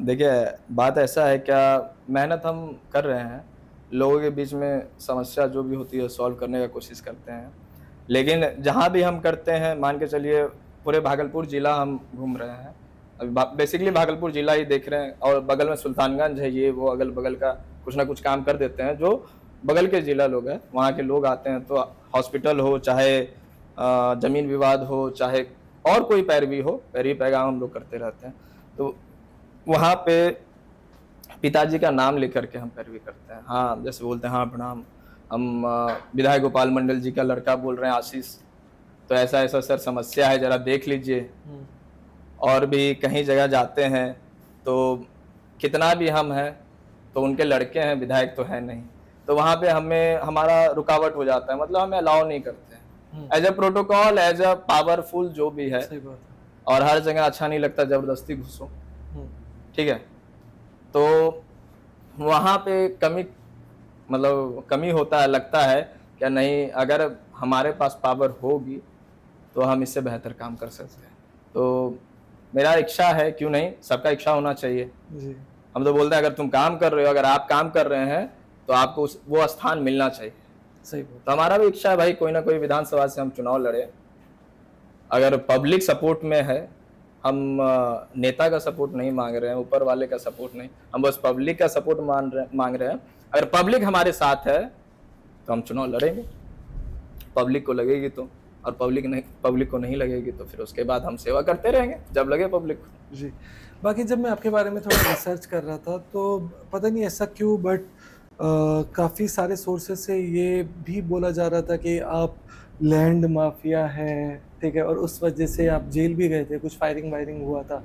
देखिए, बात ऐसा है, क्या मेहनत हम कर रहे हैं, लोगों के बीच में समस्या जो भी होती है सॉल्व करने का कोशिश करते हैं, लेकिन जहाँ भी हम करते हैं, मान के चलिए पूरे भागलपुर जिला हम घूम रहे हैं, अभी बेसिकली भागलपुर जिला ही देख रहे हैं, और बगल में सुल्तानगंज है, ये वो अगल बगल का कुछ ना कुछ काम कर देते हैं, जो बगल के जिला लोग हैं वहाँ के लोग आते हैं, तो हॉस्पिटल हो, चाहे ज़मीन विवाद हो, चाहे और कोई पैरवी हो, पैरवी पैगाम हम लोग करते रहते हैं, तो वहाँ पे पिताजी का नाम लेकर के हम पैरवी करते हैं। हाँ, जैसे बोलते हैं हाँ प्रणाम, हम विधायक गोपाल मंडल जी का लड़का बोल रहे हैं आशीष, तो ऐसा ऐसा सर समस्या है, जरा देख लीजिए। हम्म, और भी कहीं जगह जाते हैं तो कितना भी हम हैं तो उनके लड़के हैं, विधायक तो है नहीं, तो वहाँ पे हमें हमारा रुकावट हो जाता है, मतलब हमें अलाउ नहीं करते हैं as a protocol, as a powerful जो भी है। सही बात है। और हर जगह अच्छा नहीं लगता जबरदस्ती घुसो, हम्म, ठीक है। तो वहाँ पे कमी, मतलब कमी होता है, लगता है क्या नहीं, अगर हमारे पास पावर होगी तो हम इससे बेहतर काम कर सकते हैं। तो मेरा इच्छा है, क्यों नहीं, सबका इच्छा होना चाहिए। जी हम तो बोलते हैं अगर तुम काम कर रहे हो, अगर आप काम कर रहे हैं तो आपको वो स्थान मिलना चाहिए। सही बात। तो हमारा भी इच्छा है भाई, कोई ना कोई विधानसभा से हम चुनाव लड़े। अगर पब्लिक सपोर्ट में है, हम नेता का सपोर्ट नहीं मांग रहे हैं, ऊपर वाले का सपोर्ट नहीं, हम बस पब्लिक का सपोर्ट मांग रहे हैं। अगर पब्लिक हमारे साथ है तो हम चुनाव लड़ेंगे, पब्लिक को लगेगी तो, और पब्लिक को नहीं लगेगी तो फिर उसके बाद हम सेवा करते रहेंगे जब लगे पब्लिक को। जी, बाकी जब मैं आपके बारे में थोड़ा रिसर्च कर रहा था तो पता नहीं ऐसा क्यों, बट काफ़ी सारे सोर्सेज से ये भी बोला जा रहा था कि आप लैंड माफिया हैं, ठीक है, और उस वजह से आप जेल भी गए थे, कुछ फायरिंग वायरिंग हुआ था।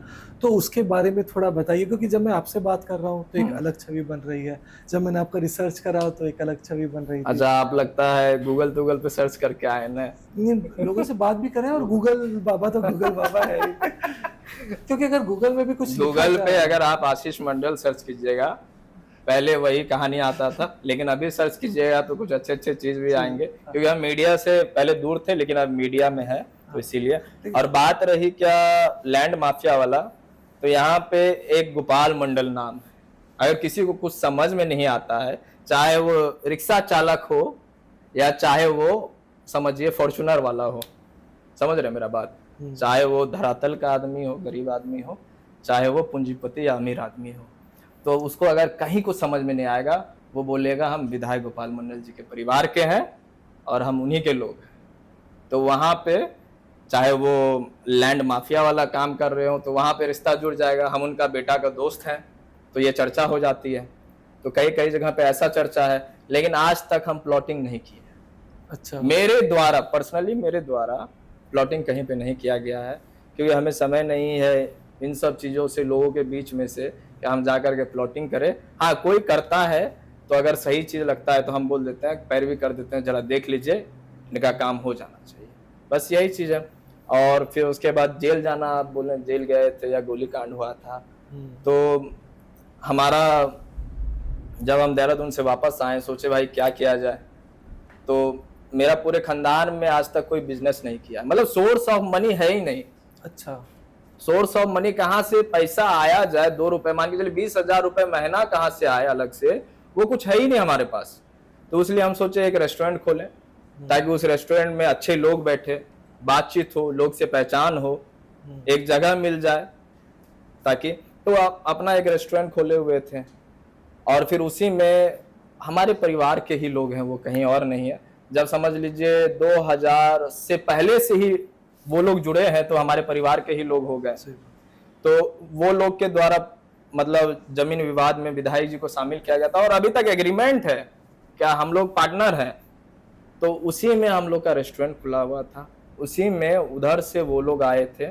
तो उसके बारे में थोड़ा बताइए, क्योंकि जब मैं आपसे बात कर रहा हूँ तो एक अलग छवि बन रही है, जब मैंने आपका रिसर्च करा तो एक अलग छवि बन रही थी। अच्छा, आप लगता है गूगल पे सर्च करके आए ना। नहीं, लोगों से बात भी करें, और गूगल बाबा तो गूगल बाबा है ही। क्योंकि अगर गूगल में भी कुछ गूगल पे अगर आप आशीष मंडल सर्च कीजिएगा, पहले वही कहानी आता था, लेकिन अभी सर्च कीजिएगा तो कुछ अच्छे अच्छे चीज भी आएंगे, क्योंकि हम मीडिया से पहले दूर थे लेकिन अब मीडिया में है, तो इसीलिए। और बात रही क्या लैंड माफिया वाला, तो यहाँ पे एक गोपाल मंडल नाम है। अगर किसी को कुछ समझ में नहीं आता है, चाहे वो रिक्शा चालक हो या चाहे वो समझिए फॉर्चूनर वाला हो, समझ रहे मेरा बात, चाहे वो धरातल का आदमी हो, गरीब आदमी हो, चाहे वो पूंजीपति या अमीर आदमी हो, तो उसको अगर कहीं कुछ समझ में नहीं आएगा, वो बोलेगा हम विधायक गोपाल मंडल जी के परिवार के हैं और हम उन्हीं के लोग हैं। तो वहाँ पे चाहे वो लैंड माफिया वाला काम कर रहे हो तो वहाँ पे रिश्ता जुड़ जाएगा, हम उनका बेटा का दोस्त हैं, तो ये चर्चा हो जाती है। तो कई कई जगह पे ऐसा चर्चा है, लेकिन आज तक हम प्लॉटिंग नहीं की है। अच्छा, मेरे द्वारा पर्सनली, मेरे द्वारा प्लॉटिंग कहीं पे नहीं किया गया है, क्योंकि हमें समय नहीं है इन सब चीज़ों से, लोगों के बीच में से कि हम जाकर के प्लॉटिंग करें। हाँ, कोई करता है तो अगर सही चीज़ लगता है तो हम बोल देते हैं, पैरवी कर देते हैं, जरा देख लीजिए, इनका काम हो जाना चाहिए, बस यही चीज़ है। और फिर उसके बाद जेल जाना, आप बोले जेल गए थे या गोली कांड हुआ था, तो हमारा जब हम देहरादून से वापस आए, सोचे भाई क्या किया जाए, तो मेरा पूरे खानदान में आज तक कोई बिजनेस नहीं किया, मतलब सोर्स ऑफ मनी है ही नहीं। अच्छा, सोर्स ऑफ मनी कहाँ से पैसा आया जाए, 2 रुपए मान के चलिए, 20,000 रुपए महीना कहाँ से आए अलग से, वो कुछ है ही नहीं हमारे पास। तो इसलिए हम सोचे एक रेस्टोरेंट खोलें, ताकि उस रेस्टोरेंट में अच्छे लोग बैठे, बातचीत हो, लोग से पहचान हो, एक जगह मिल जाए, ताकि तो आप अपना एक रेस्टोरेंट खोले हुए थे। और फिर उसी में हमारे परिवार के ही लोग हैं, वो कहीं और नहीं है। जब समझ लीजिए 2000 से पहले से ही वो लोग जुड़े हैं, तो हमारे परिवार के ही लोग हो गए। तो वो लोग के द्वारा मतलब जमीन विवाद में विधायक जी को शामिल किया गया था, और अभी तक एग्रीमेंट है, क्या हम लोग पार्टनर हैं। तो उसी में हम लोग का रेस्टोरेंट खुला हुआ था, उसी में उधर से वो लोग आए थे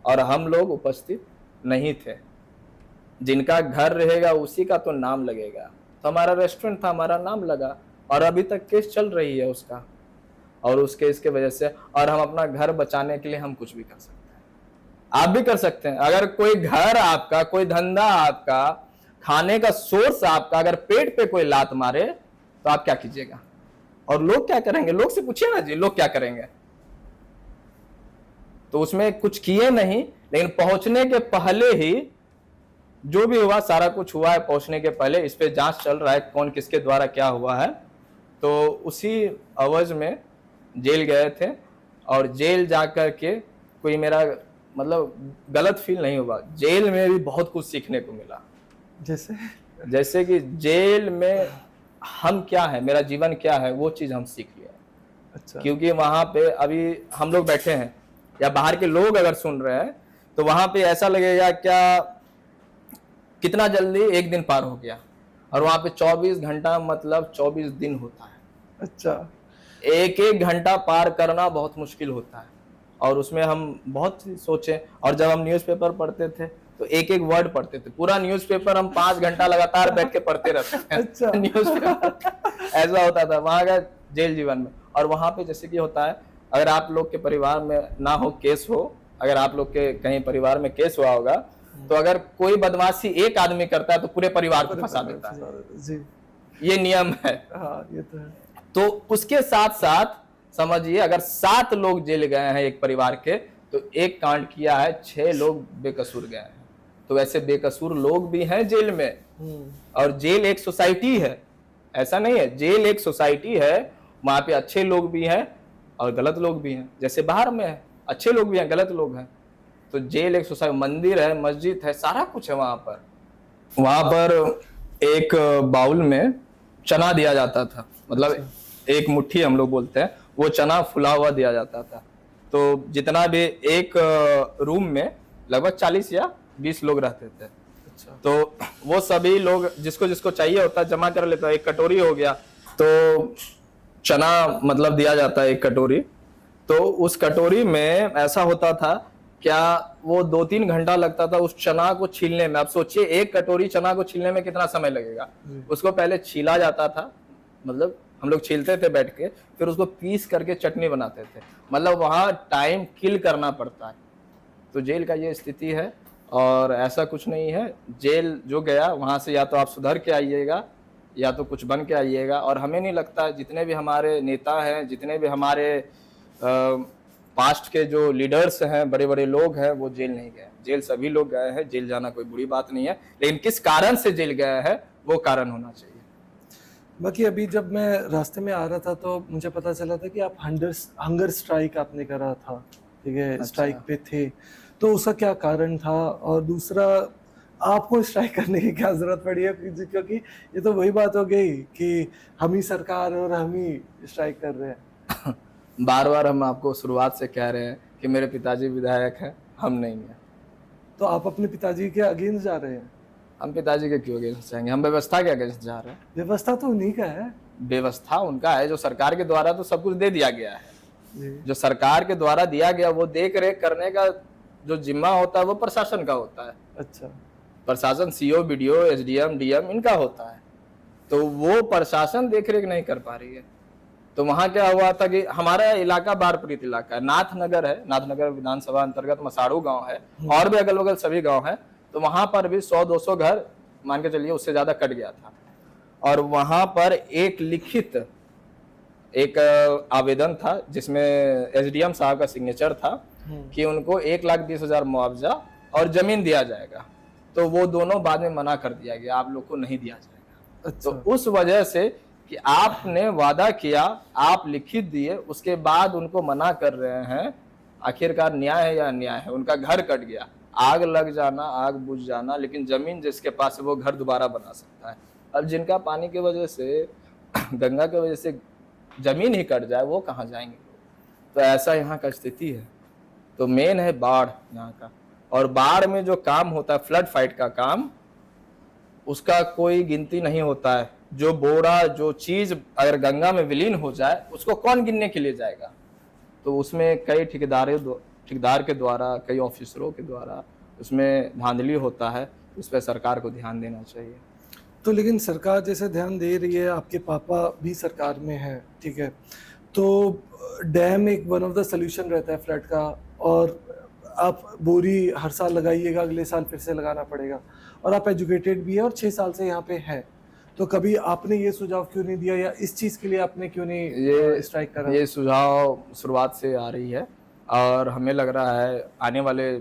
और हम लोग उपस्थित नहीं थे। जिनका घर रहेगा उसी का तो नाम लगेगा, तो हमारा रेस्टोरेंट था, हमारा नाम लगा, और अभी तक केस चल रही है उसका, और उस केस के वजह से, और हम अपना घर बचाने के लिए हम कुछ भी कर सकते हैं। आप भी कर सकते हैं। अगर कोई घर आपका, कोई धंधा आपका, खाने का सोर्स आपका, अगर पेट पे कोई लात मारे तो आप क्या कीजिएगा, और लोग क्या करेंगे? लोग से पूछिए ना जी, लोग क्या करेंगे। तो उसमें कुछ किए नहीं, लेकिन पहुंचने के पहले ही जो भी हुआ, सारा कुछ हुआ है पहुंचने के पहले। इस पे जांच चल रहा है, कौन किसके द्वारा क्या हुआ है। तो उसी अवज में जेल गए थे, और जेल जाकर के कोई मेरा मतलब गलत फील नहीं हुआ। जेल में भी बहुत कुछ सीखने को मिला। जैसे कि जेल में हम क्या है, मेरा जीवन क्या है, वो चीज हम सीख लिया। अच्छा, क्योंकि वहां पे अभी हम लोग बैठे हैं, या बाहर के लोग अगर सुन रहे हैं, तो वहां पे ऐसा लगेगा क्या कितना जल्दी एक दिन पार हो गया, और वहां पे 24 घंटा मतलब 24 दिन होता है। अच्छा, एक एक घंटा पार करना बहुत मुश्किल होता है, और उसमें हम बहुत सी सोचे। और जब हम न्यूज़पेपर पढ़ते थे तो एक एक वर्ड पढ़ते थे, पूरा न्यूज़पेपर हम 5 घंटा लगातार बैठ के पढ़ते रहते थे। अच्छा। न्यूज़पेपर ऐसा होता था वहां का जेल जीवन में। और वहां पे जैसे कि होता है, अगर आप लोग के परिवार में ना हो केस हो, अगर आप लोग के कहीं परिवार में केस हुआ होगा, तो अगर कोई बदमाशी एक आदमी करता है तो पूरे परिवार को फंसा देता है। जी। ये नियम है। हाँ, ये तो है। तो उसके साथ साथ समझिए, अगर 7 लोग जेल गए हैं एक परिवार के, तो एक कांड किया है, 6 लोग बेकसूर गए हैं। तो वैसे बेकसूर लोग भी हैं जेल में। और जेल एक सोसाइटी है, ऐसा नहीं है, जेल एक सोसाइटी है। वहां पे अच्छे लोग भी हैं और गलत लोग भी हैं, जैसे बाहर में है, अच्छे लोग भी हैं, गलत लोग हैं। तो जेल एक सोसाइटी, मंदिर है, मस्जिद है, सारा कुछ है वहां पर। वहां पर एक बाउल में चना दिया जाता था, मतलब एक मुट्ठी हम लोग बोलते हैं, वो चना फुला हुआ दिया जाता था। तो जितना भी एक रूम में लगभग 40 या 20 लोग रहते थे। अच्छा। तो वो सभी लोग जिसको जिसको चाहिए होता है जमा कर लेता है। एक कटोरी हो गया, तो चना मतलब दिया जाता है एक कटोरी। तो उस कटोरी में ऐसा होता था, क्या वो 2-3 घंटा लगता था उस चना को छीलने में। आप सोचिए, एक कटोरी चना को छीलने में कितना समय लगेगा। उसको पहले छीला जाता था, मतलब हम लोग छीलते थे बैठ के, फिर उसको पीस करके चटनी बनाते थे। मतलब वहां टाइम किल करना पड़ता है। तो जेल का ये स्थिति है, और ऐसा कुछ नहीं है। जेल जो गया वहां से या तो आप सुधर के आइएगा या तो कुछ बन के आइएगा। और हमें नहीं लगता जितने भी हमारे नेता हैं, जितने भी हमारे पास्ट के जो लीडर्स हैं, बड़े बड़े लोग हैं, वो जेल नहीं गए। जेल सभी लोग गए हैं, जेल जाना कोई बुरी बात नहीं है, लेकिन किस कारण से जेल गया है वो कारण होना चाहिए। बाकी अभी जब मैं रास्ते में आ रहा था तो मुझे पता चला था कि आप हंगर स्ट्राइक आपने करा था, ठीक है। अच्छा। स्ट्राइक पे थे, तो उसका क्या कारण था? और दूसरा, आपको स्ट्राइक करने की क्या जरूरत पड़ी है? क्योंकि ये तो वही बात हो गई कि हम ही सरकार और हम ही स्ट्राइक कर रहे हैं। बार बार हम आपको शुरुआत से कह रहे हैं कि मेरे पिताजी विधायक हैं, हम नहीं हैं। तो आप अपने पिताजी के अगेंस्ट जा रहे हैं? हम पिताजी के क्यों अगेंस्ट जाएंगे, हम व्यवस्था के अगेंस्ट जा रहे हैं। व्यवस्था तो उन्हीं का है। व्यवस्था उनका है, जो सरकार के द्वारा तो सब कुछ दे दिया गया है। जी। जो सरकार के द्वारा दिया गया, वो देख रेख करने का जो जिम्मा होता है वो प्रशासन का होता है। अच्छा। प्रशासन सीओ, बीडीओ, एसडीएम, डीएम इनका होता है। तो वो प्रशासन देख रेख नहीं कर पा रही है। तो वहां क्या हुआ था कि हमारा इलाका बाढ़ पीड़ित इलाका है, नाथनगर है, नाथनगर विधानसभा अंतर्गत मसाड़ू गांव है, और भी अगल बगल सभी गांव है। तो वहां पर भी 100-200 घर मान के चलिए उससे ज्यादा कट गया था। और वहां पर एक लिखित एक आवेदन था जिसमें एसडीएम साहब का सिग्नेचर था कि उनको 1,20,000 मुआवजा और जमीन दिया जाएगा। तो वो दोनों बाद में मना कर दिया गया, आप लोग को नहीं दिया जाएगा। अच्छा। तो उस वजह से कि आपने वादा किया, आप लिखित दिए, उसके बाद उनको मना कर रहे हैं, आखिरकार न्याय है या अन्याय है? उनका घर कट गया, आग लग जाना, आग बुझ जाना, लेकिन जमीन जिसके पास है वो घर दोबारा बना सकता है। अब जिनका पानी की वजह से, गंगा की वजह से जमीन ही कट जाए, वो कहाँ जाएंगे? तो ऐसा यहाँ का स्थिति है। तो मेन है बाढ़ यहाँ का। और बाढ़ में जो काम होता है, फ्लड फाइट का काम, उसका कोई गिनती नहीं होता है। जो बोरा, जो चीज अगर गंगा में विलीन हो जाए, उसको कौन गिनने के लिए जाएगा? तो उसमें कई ठेकेदार के द्वारा, कई ऑफिसरों के द्वारा उसमें धांधली होता है। उस पर सरकार को ध्यान देना चाहिए। तो लेकिन सरकार जैसे ध्यान दे रही है, आपके पापा भी सरकार में है, ठीक है, तो डैम एक वन ऑफ द सोल्यूशन रहता है फ्लड का। और आप बोरी हर साल लगाइएगा, अगले साल फिर से लगाना पड़ेगा। और आप एजुकेटेड भी है और 6 साल से यहाँ पे है, तो कभी आपने ये सुझाव क्यों नहीं दिया, या इस चीज़ के लिए आपने क्यों नहीं ये स्ट्राइक करा? ये सुझाव शुरुआत से आ रही है, और हमें लग रहा है आने वाले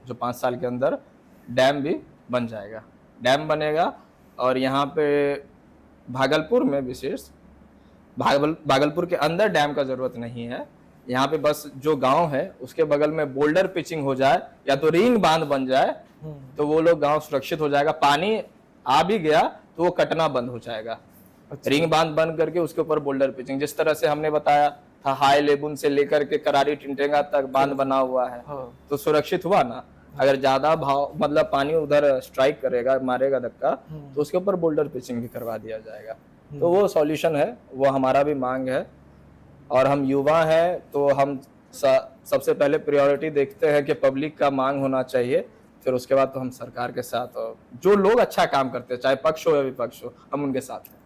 जो 5 साल के अंदर डैम भी बन जाएगा। डैम बनेगा, और यहाँ पे भागलपुर में विशेष, भागलपुर के अंदर डैम का जरूरत नहीं है। यहाँ पे बस जो गांव है उसके बगल में बोल्डर पिचिंग हो जाए, या तो रिंग बांध बन जाए, तो वो लोग गांव सुरक्षित हो जाएगा। पानी आ भी गया तो वो कटना बंद हो जाएगा। अच्छा। रिंग बांध बंद करके उसके ऊपर बोल्डर पिचिंग, जिस तरह से हमने बताया था, हाई लेबुन से लेकर के करारी टिंटेगा तक बांध बना हुआ है। हाँ। तो सुरक्षित हुआ ना। अगर ज्यादा भाव मतलब पानी उधर स्ट्राइक करेगा, मारेगा धक्का, तो उसके ऊपर बोल्डर पिचिंग भी करवा दिया जाएगा। तो वो सॉल्यूशन है, वो हमारा भी मांग है। और हम युवा हैं तो हम सबसे पहले प्रायोरिटी देखते हैं कि पब्लिक का मांग होना चाहिए, फिर उसके बाद तो हम सरकार के साथ, और जो लोग अच्छा काम करते हैं चाहे पक्ष हो या विपक्ष हो, हम उनके साथ हैं।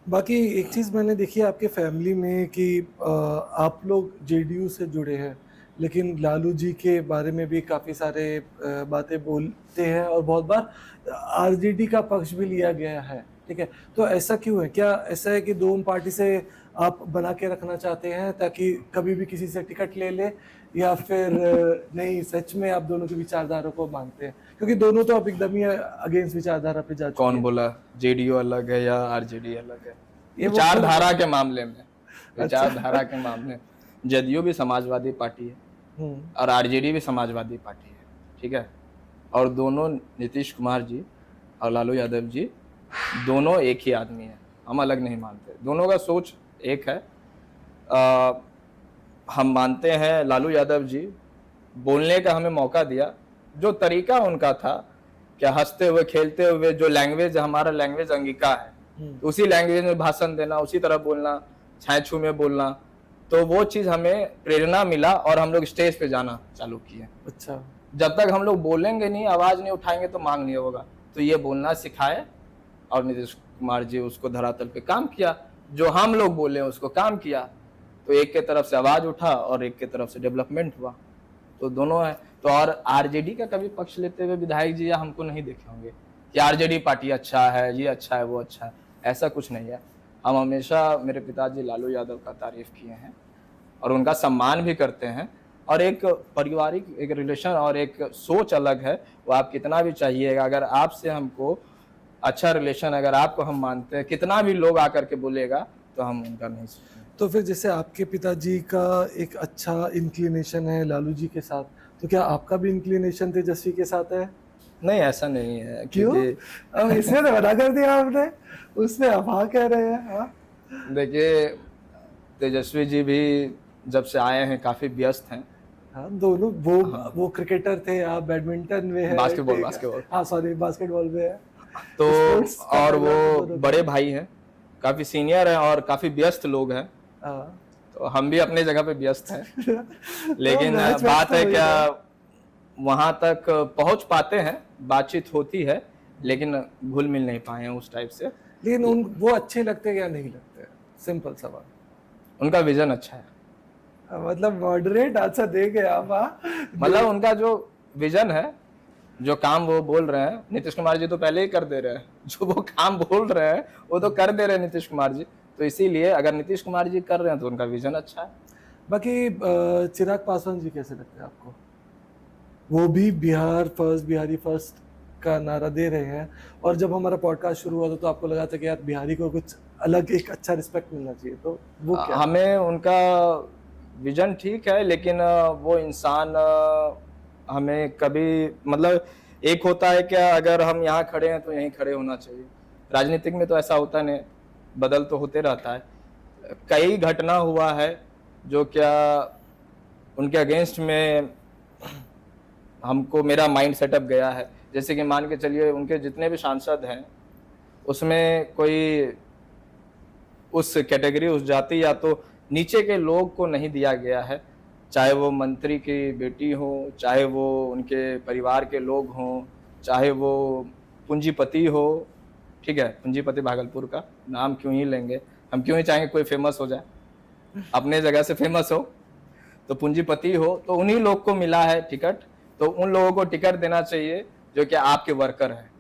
बाकी एक चीज़ मैंने देखी है आपके फैमिली में कि आप लोग जेडीयू से जुड़े हैं, लेकिन लालू जी के बारे में भी काफ़ी सारे बातें बोलते हैं और बहुत बार आरजेडी का पक्ष भी लिया गया है, ठीक है। तो ऐसा क्यों है? क्या ऐसा है कि दोनों पार्टी से आप बना के रखना चाहते हैं ताकि कभी भी किसी से टिकट ले ले, या फिर नहीं सच में आप दोनों की विचारधारा को मानते हैं? क्योंकि दोनों तो अब एकदम ही अगेंस्ट विचारधारा पे जा चुके कौन हैं। बोला जेडीयू अलग है या आरजेडी अलग है? ये वो विचारधारा के मामले में, विचारधारा के मामले, जदयू भी समाजवादी पार्टी है और आरजेडी भी समाजवादी पार्टी है, ठीक है। और दोनों नीतीश कुमार जी और लालू यादव जी दोनों एक ही आदमी है, हम अलग नहीं मानते, दोनों का सोच एक है। हम मानते हैं लालू यादव जी बोलने का हमें मौका दिया, जो तरीका उनका था क्या हंसते हुए खेलते हुए, जो लैंग्वेज हमारा लैंग्वेज अंगिका है, तो उसी लैंग्वेज में भाषण देना, उसी तरह बोलना, छाए छू में बोलना, तो वो चीज़ हमें प्रेरणा मिला और हम लोग स्टेज पे जाना चालू किए। अच्छा, जब तक हम लोग बोलेंगे नहीं, आवाज़ नहीं उठाएंगे तो मांग नहीं होगा, तो ये बोलना सिखाए और नीतीश कुमार जी उसको धरातल पे काम किया, जो हम लोग बोले उसको काम किया, तो एक के तरफ से आवाज़ उठा और एक के तरफ से डेवलपमेंट हुआ, तो दोनों है। तो और आरजेडी का कभी पक्ष लेते हुए विधायक जी या हमको नहीं देखे होंगे कि आरजेडी पार्टी अच्छा है, ये अच्छा है, वो अच्छा है, ऐसा कुछ नहीं है। हम हमेशा मेरे पिताजी लालू यादव का तारीफ किए हैं और उनका सम्मान भी करते हैं, और एक पारिवारिक एक रिलेशन और एक सोच अलग है, वो आप कितना भी चाहिएगा, अगर आपसे हमको अच्छा रिलेशन, अगर आपको हम मानते हैं, कितना भी लोग आकर के बोलेगा तो हम उनका नहीं सुनेंगे। तो फिर जैसे आपके पिताजी का एक अच्छा इंक्लिनेशन है लालू जी के साथ, तो क्या आपका भी इंक्लिनेशन तेजस्वी के साथ है? नहीं, ऐसा नहीं है। क्यों? अब इसने तो मना कर दिया आपने, उसमें आप हाँ कह रहे हैं। हाँ, देखिए तेजस्वी जी भी जब से आए हैं काफी व्यस्त हैं। हाँ, दोनों वो क्रिकेटर थे, आप बैडमिंटन में है, बास्केटबॉल हाँ सॉरी बास्केटबॉल में है, तो स्पोर्ट्स का और दोनों वो दोनों बड़े भाई हैं, काफी सीनियर हैं और काफी व्यस्त लोग हैं, हाँ। तो हम भी अपने जगह पे व्यस्त हैं। तो लेकिन मैच बात तो है वही क्या, वहां तक पहुंच पाते हैं, बातचीत होती है, लेकिन घुल मिल नहीं पाए हैं उस टाइप से। लेकिन वो अच्छे लगते हैं या नहीं लगते? सिंपल सवाल। उनका विजन अच्छा है, मतलब मॉडरेट आंसर देंगे आप। हाँ, मतलब उनका जो विजन है, जो काम वो बोल रहे हैं, नीतीश कुमार जी तो पहले ही कर दे रहे हैं, जो वो काम बोल रहे हैं वो तो कर दे रहे हैं नीतीश कुमार जी, तो इसीलिए अगर नीतीश कुमार जी कर रहे हैं तो उनका विजन अच्छा है। बाकी चिराग पासवान जी कैसे लगते हैं आपको? वो भी बिहार फर्स्ट, बिहारी फर्स्ट का नारा दे रहे हैं, और जब हमारा पॉडकास्ट शुरू हुआ था तो आपको लगा था कि यार बिहारी को कुछ अलग एक अच्छा रिस्पेक्ट मिलना चाहिए, तो वो क्या? हमें उनका विजन ठीक है, लेकिन वो इंसान हमें कभी, मतलब एक होता है क्या, अगर हम यहाँ खड़े हैं तो यहीं खड़े होना चाहिए, राजनीतिक में तो ऐसा होता नहीं, बदल तो होते रहता है। कई घटना हुआ है जो क्या उनके अगेंस्ट में हमको, मेरा माइंड सेटअप गया है, जैसे कि मान के चलिए उनके जितने भी सांसद हैं उसमें कोई उस कैटेगरी, उस जाति या तो नीचे के लोग को नहीं दिया गया है, चाहे वो मंत्री की बेटी हो, चाहे वो उनके परिवार के लोग हों, चाहे वो पूंजीपति हो, ठीक है, पूंजीपति भागलपुर का नाम क्यों ही लेंगे, हम क्यों ही चाहेंगे कोई फेमस हो जाए, अपने जगह से फेमस हो, तो पूंजीपति हो, तो उन्हीं लोग को मिला है टिकट, तो उन लोगों को टिकट देना चाहिए जो कि आपके वर्कर हैं,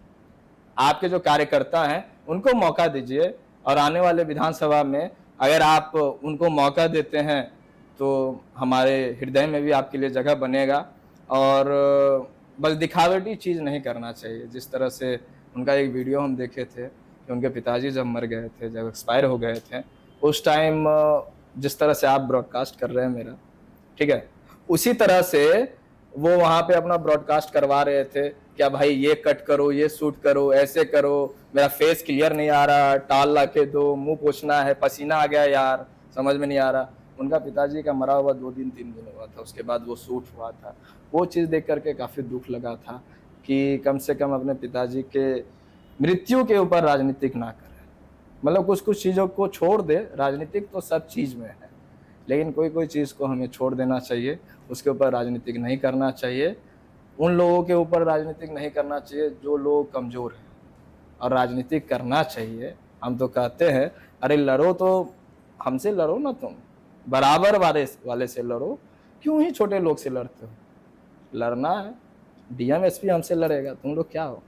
आपके जो कार्यकर्ता हैं, उनको मौका दीजिए, और आने वाले विधानसभा में अगर आप उनको मौका देते हैं तो हमारे हृदय में भी आपके लिए जगह बनेगा, और बस दिखावटी चीज़ नहीं करना चाहिए। जिस तरह से उनका एक वीडियो हम देखे थे कि उनके पिताजी जब मर गए थे, जब एक्सपायर हो गए थे, उस टाइम जिस तरह से आप ब्रॉडकास्ट कर रहे हैं मेरा, ठीक है, उसी तरह से वो वहाँ पे अपना ब्रॉडकास्ट करवा रहे थे, क्या भाई ये कट करो, ये शूट करो, ऐसे करो, मेरा फेस क्लियर नहीं आ रहा, टाल ला के दो, मुंह पोछना है, पसीना आ गया यार, समझ में नहीं आ रहा। उनका पिताजी का मरा हुआ 2 दिन 3 दिन हुआ था, उसके बाद वो शूट हुआ था। वो चीज़ देख करके काफ़ी दुख लगा था कि कम से कम अपने पिताजी के मृत्यु के ऊपर राजनीतिक ना करें, मतलब कुछ कुछ चीज़ों को छोड़ दे, राजनीतिक तो सब चीज़ में है, लेकिन कोई कोई चीज़ को हमें छोड़ देना चाहिए, उसके ऊपर राजनीतिक नहीं करना चाहिए। उन लोगों के ऊपर राजनीतिक नहीं करना चाहिए जो लोग कमज़ोर हैं, और राजनीतिक करना चाहिए। हम तो कहते हैं अरे लड़ो तो हमसे लड़ो ना, तुम बराबर वाले से लड़ो, क्यों ही छोटे लोग से लड़ते हो? लड़ना है, डीएम एसपी हमसे लड़ेगा, तुम लोग क्या हो?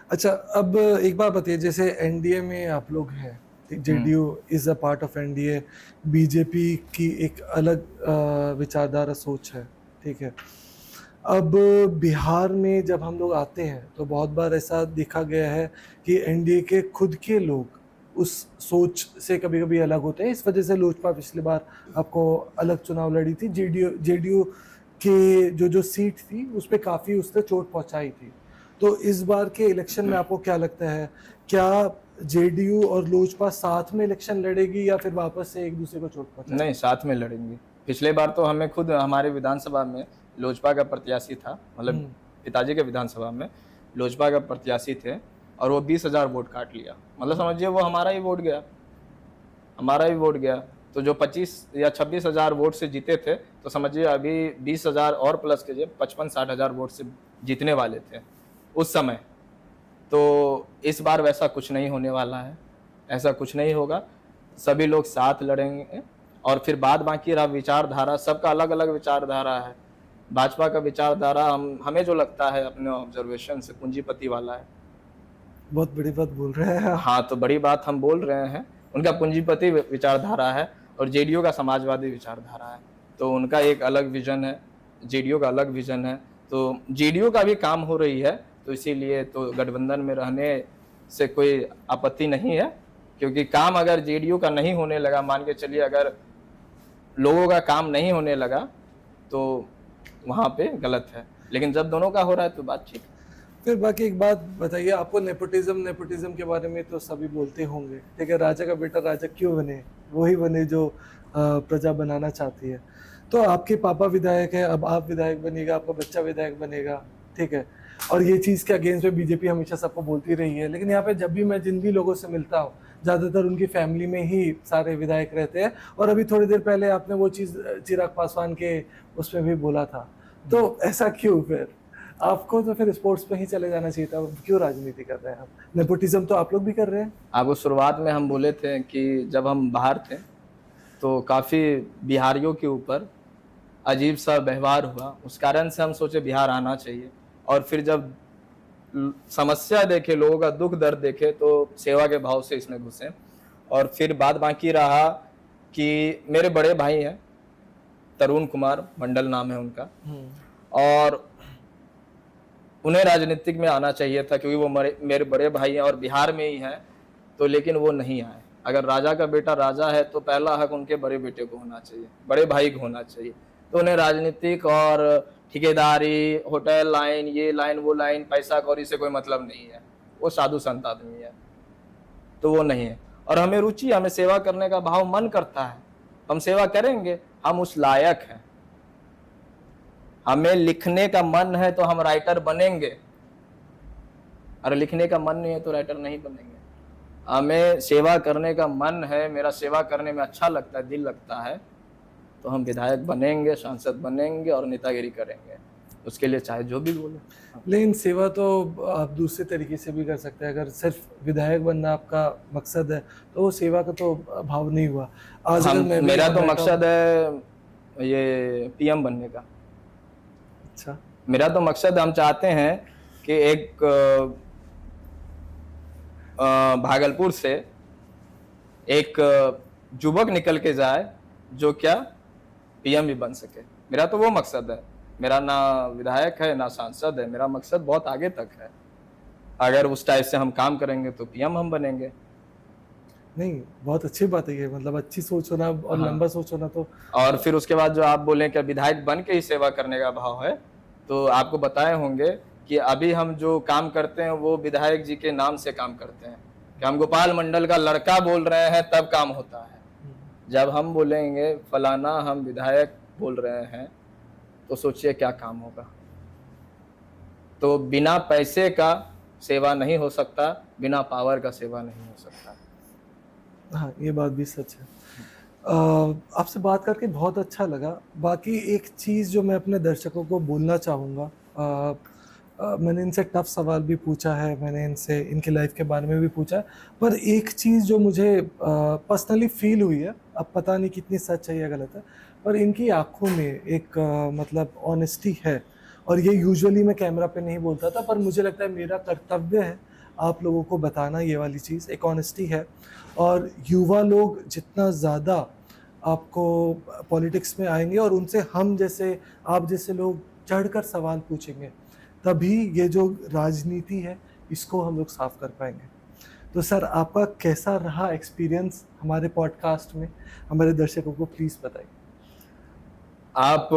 अच्छा, अब एक बात बताइए, जैसे एनडीए में आप लोग हैं, JDU is a part of NDA, BJP की एक अलग विचारधारा सोच है, ठीक है। अब बिहार में जब हम लोग आते हैं तो बहुत बार ऐसा देखा गया है कि एनडीए के खुद के लोग उस सोच से कभी कभी अलग होते हैं। इस वजह से लोजपा पिछली बार आपको अलग चुनाव लड़ी थी, जेडीयू जेडीयू के जो सीट थी उस पर काफ़ी उसने चोट पहुंचाई थी। तो इस बार के इलेक्शन में आपको क्या लगता है, क्या जेडीयू और लोजपा साथ में इलेक्शन लड़ेगी या फिर वापस से एक दूसरे को चोट पहुंचाएगी? नहीं, साथ में लड़ेंगे। पिछले बार तो हमें खुद हमारे विधानसभा में लोजपा का प्रत्याशी था, मतलब पिताजी के विधानसभा में लोजपा का प्रत्याशी थे, और वो 20,000 वोट काट लिया। मतलब समझिए वो हमारा ही वोट गया, हमारा ही वोट गया। तो जो 25 या 26,000 वोट से जीते थे, तो समझिए अभी 20,000 और प्लस कीजिए, 55-60,000 वोट से जीतने वाले थे उस समय। तो इस बार वैसा कुछ नहीं होने वाला है, ऐसा कुछ नहीं होगा। सभी लोग साथ लड़ेंगे, और फिर बाद बाकी रहा विचारधारा, सबका अलग अलग विचारधारा है। भाजपा का विचारधारा हमें जो लगता है अपने ऑब्जर्वेशन से पूंजीपति वाला है। बहुत बड़ी बात बोल रहे हैं आप। हाँ, तो बड़ी बात हम बोल रहे हैं, उनका पूंजीपति विचारधारा है और जेडीयू का समाजवादी विचारधारा है। तो उनका एक अलग विजन है, जेडीयू का अलग विजन है। तो जेडीयू का भी काम हो रही है, तो इसीलिए तो गठबंधन में रहने से कोई आपत्ति नहीं है, क्योंकि काम अगर जेडीयू का नहीं होने लगा, मान के चलिए अगर लोगों का काम नहीं होने लगा, तो वहाँ पे गलत है। लेकिन जब दोनों का हो रहा है तो बात ठीक है। फिर बाकी एक बात बताइए, आपको नेपोटिज्म के बारे में तो सभी बोलते होंगे, ठीक है। राजा का बेटा राजा क्यों बने, वही बने जो प्रजा बनाना चाहती है। तो आपके पापा विधायक है, अब आप विधायक बनेगा, आपका बच्चा विधायक बनेगा, ठीक है। और ये चीज़ के अगेंस्ट में बीजेपी हमेशा सबको बोलती रही है, लेकिन यहाँ पे जब भी मैं जिन भी लोगों से मिलता हूँ, ज़्यादातर उनकी फैमिली में ही सारे विधायक रहते हैं। और अभी थोड़ी देर पहले आपने वो चीज़ चिराग पासवान के उसमें भी बोला था, तो ऐसा क्यों? फिर आपको तो फिर स्पोर्ट्स पे ही चले जाना चाहिए था, क्यों राजनीति कर रहे हैं आप? नेपोटिज्म तो आप लोग भी कर रहे हैं। आपको शुरुआत में हम बोले थे कि जब हम बाहर थे तो काफ़ी बिहारियों के ऊपर अजीब सा व्यवहार हुआ, उस कारण से हम सोचे बिहार आना चाहिए। और फिर जब समस्या देखे, लोगों का दुख दर्द देखे, तो सेवा के भाव से इसमें घुसे। और फिर बात बाकी रहा कि मेरे बड़े भाई हैं, तरुण कुमार मंडल नाम है उनका, और उन्हें राजनीतिक में आना चाहिए था क्योंकि वो मेरे बड़े भाई हैं और बिहार में ही हैं। तो लेकिन वो नहीं आए। अगर राजा का बेटा राजा है तो पहला हक उनके बड़े बेटे को होना चाहिए, बड़े भाई को होना चाहिए। तो उन्हें राजनीतिक और ठेकेदारी, होटल लाइन, ये लाइन वो लाइन, पैसा कौड़ी से कोई मतलब नहीं है। वो साधु संत आदमी है, तो वो नहीं है। और हमें रुचि, हमें सेवा करने का भाव मन करता है, हम सेवा करेंगे, हम उस लायक हैं। हमें लिखने का मन है तो हम राइटर बनेंगे, और लिखने का मन नहीं है तो राइटर नहीं बनेंगे। हमें सेवा करने का मन है, मेरा सेवा करने में अच्छा लगता है, दिल लगता है, तो हम विधायक बनेंगे, सांसद बनेंगे और नेतागिरी करेंगे। उसके लिए चाहे जो भी बोले। लेकिन सेवा तो आप दूसरे तरीके से भी कर सकते हैं। अगर सिर्फ विधायक बनना आपका मकसद है तो वो सेवा का तो भाव नहीं हुआ। आज अगर मैं मेरा तो मकसद है ये पीएम बनने का। अच्छा, मेरा तो मकसद, हम चाहते हैं कि एक भागलपुर से एक युवक निकल के जाए जो क्या पीएम भी बन सके। मेरा तो वो मकसद है। मेरा ना विधायक है ना सांसद है, मेरा मकसद बहुत आगे तक है। अगर उस टाइप से हम काम करेंगे तो पीएम हम बनेंगे। नहीं, बहुत अच्छी बात है ये, मतलब अच्छी सोच होना और लंबा सोच होना। तो और फिर उसके बाद जो आप बोले कि विधायक बन के ही सेवा करने का भाव है, तो आपको बताए होंगे कि अभी हम जो काम करते हैं वो विधायक जी के नाम से काम करते हैं कि हम गोपाल मंडल का लड़का बोल रहे हैं तब काम होता है। जब हम बोलेंगे फलाना हम विधायक बोल रहे हैं तो सोचिए क्या काम होगा। तो बिना पैसे का सेवा नहीं हो सकता, बिना पावर का सेवा नहीं हो सकता। हाँ, ये बात भी सच है। आपसे बात करके बहुत अच्छा लगा। बाकी एक चीज़ जो मैं अपने दर्शकों को बोलना चाहूँगा, मैंने इनसे टफ सवाल भी पूछा है, मैंने इनसे इनकी लाइफ के बारे में भी पूछा है, पर एक चीज़ जो मुझे पर्सनली फ़ील हुई है, अब पता नहीं कितनी सच है या गलत है, पर इनकी आँखों में एक मतलब ऑनेस्टी है, और ये यूजुअली मैं कैमरा पे नहीं बोलता था, पर मुझे लगता है मेरा कर्तव्य है आप लोगों को बताना ये वाली चीज़, एक ऑनेस्टी है। और युवा लोग जितना ज़्यादा आपको पॉलिटिक्स में आएँगे और उनसे हम जैसे, आप जैसे लोग चढ़कर सवाल पूछेंगे, तभी ये जो राजनीति है, इसको हम लोग साफ कर पाएँगे। तो सर, आपका कैसा रहा एक्सपीरियंस हमारे पॉडकास्ट में? हमारे दर्शकों को प्लीज़ बताइए। आप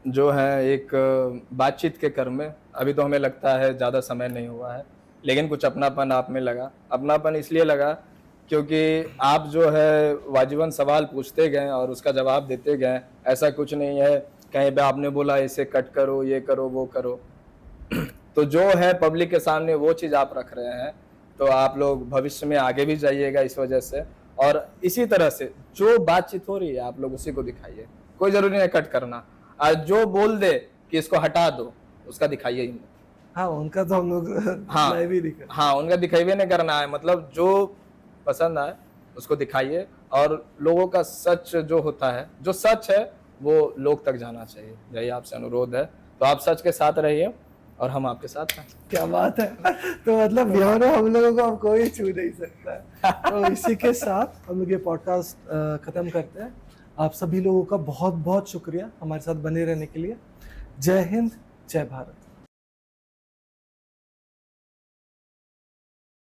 जो है एक बातचीत के क्रम में, अभी तो हमें लगता है ज़्यादा समय नहीं हुआ है, लेकिन कुछ अपनापन आप में लगा। अपनापन इसलिए लगा क्योंकि आप जो है वाजिबन सवाल पूछते गए और उसका जवाब देते गए। ऐसा कुछ नहीं है कहीं पे आपने बोला इसे कट करो, ये करो, वो करो। तो जो है पब्लिक के सामने वो चीज़ आप रख रहे हैं, तो आप लोग भविष्य में आगे भी जाइएगा इस वजह से। और इसी तरह से जो बातचीत हो रही है आप लोग उसी को दिखाइए, कोई ज़रूरी नहीं है कट करना। और जो बोल दे कि इसको हटा दो, उसका दिखाइए ही मत। हाँ, उनका तो हम लोग हाँ लाइव ही नहीं कर। हाँ, उनका दिखाइए नहीं करना है, मतलब जो पसंद आए उसको दिखाइए। और लोगों का सच जो होता है, जो सच है वो लोग तक जाना चाहिए, यही आपसे अनुरोध है। तो आप सच के साथ रहिए और हम आपके साथ हैं। क्या बात है। तो मतलब बिहार हम लोगों को अब कोई छू नहीं सकता है। तो इसी के साथ हम लोग ये पॉडकास्ट खत्म करते हैं। आप सभी लोगों का बहुत बहुत शुक्रिया हमारे साथ बने रहने के लिए। जय हिंद, जय भारत।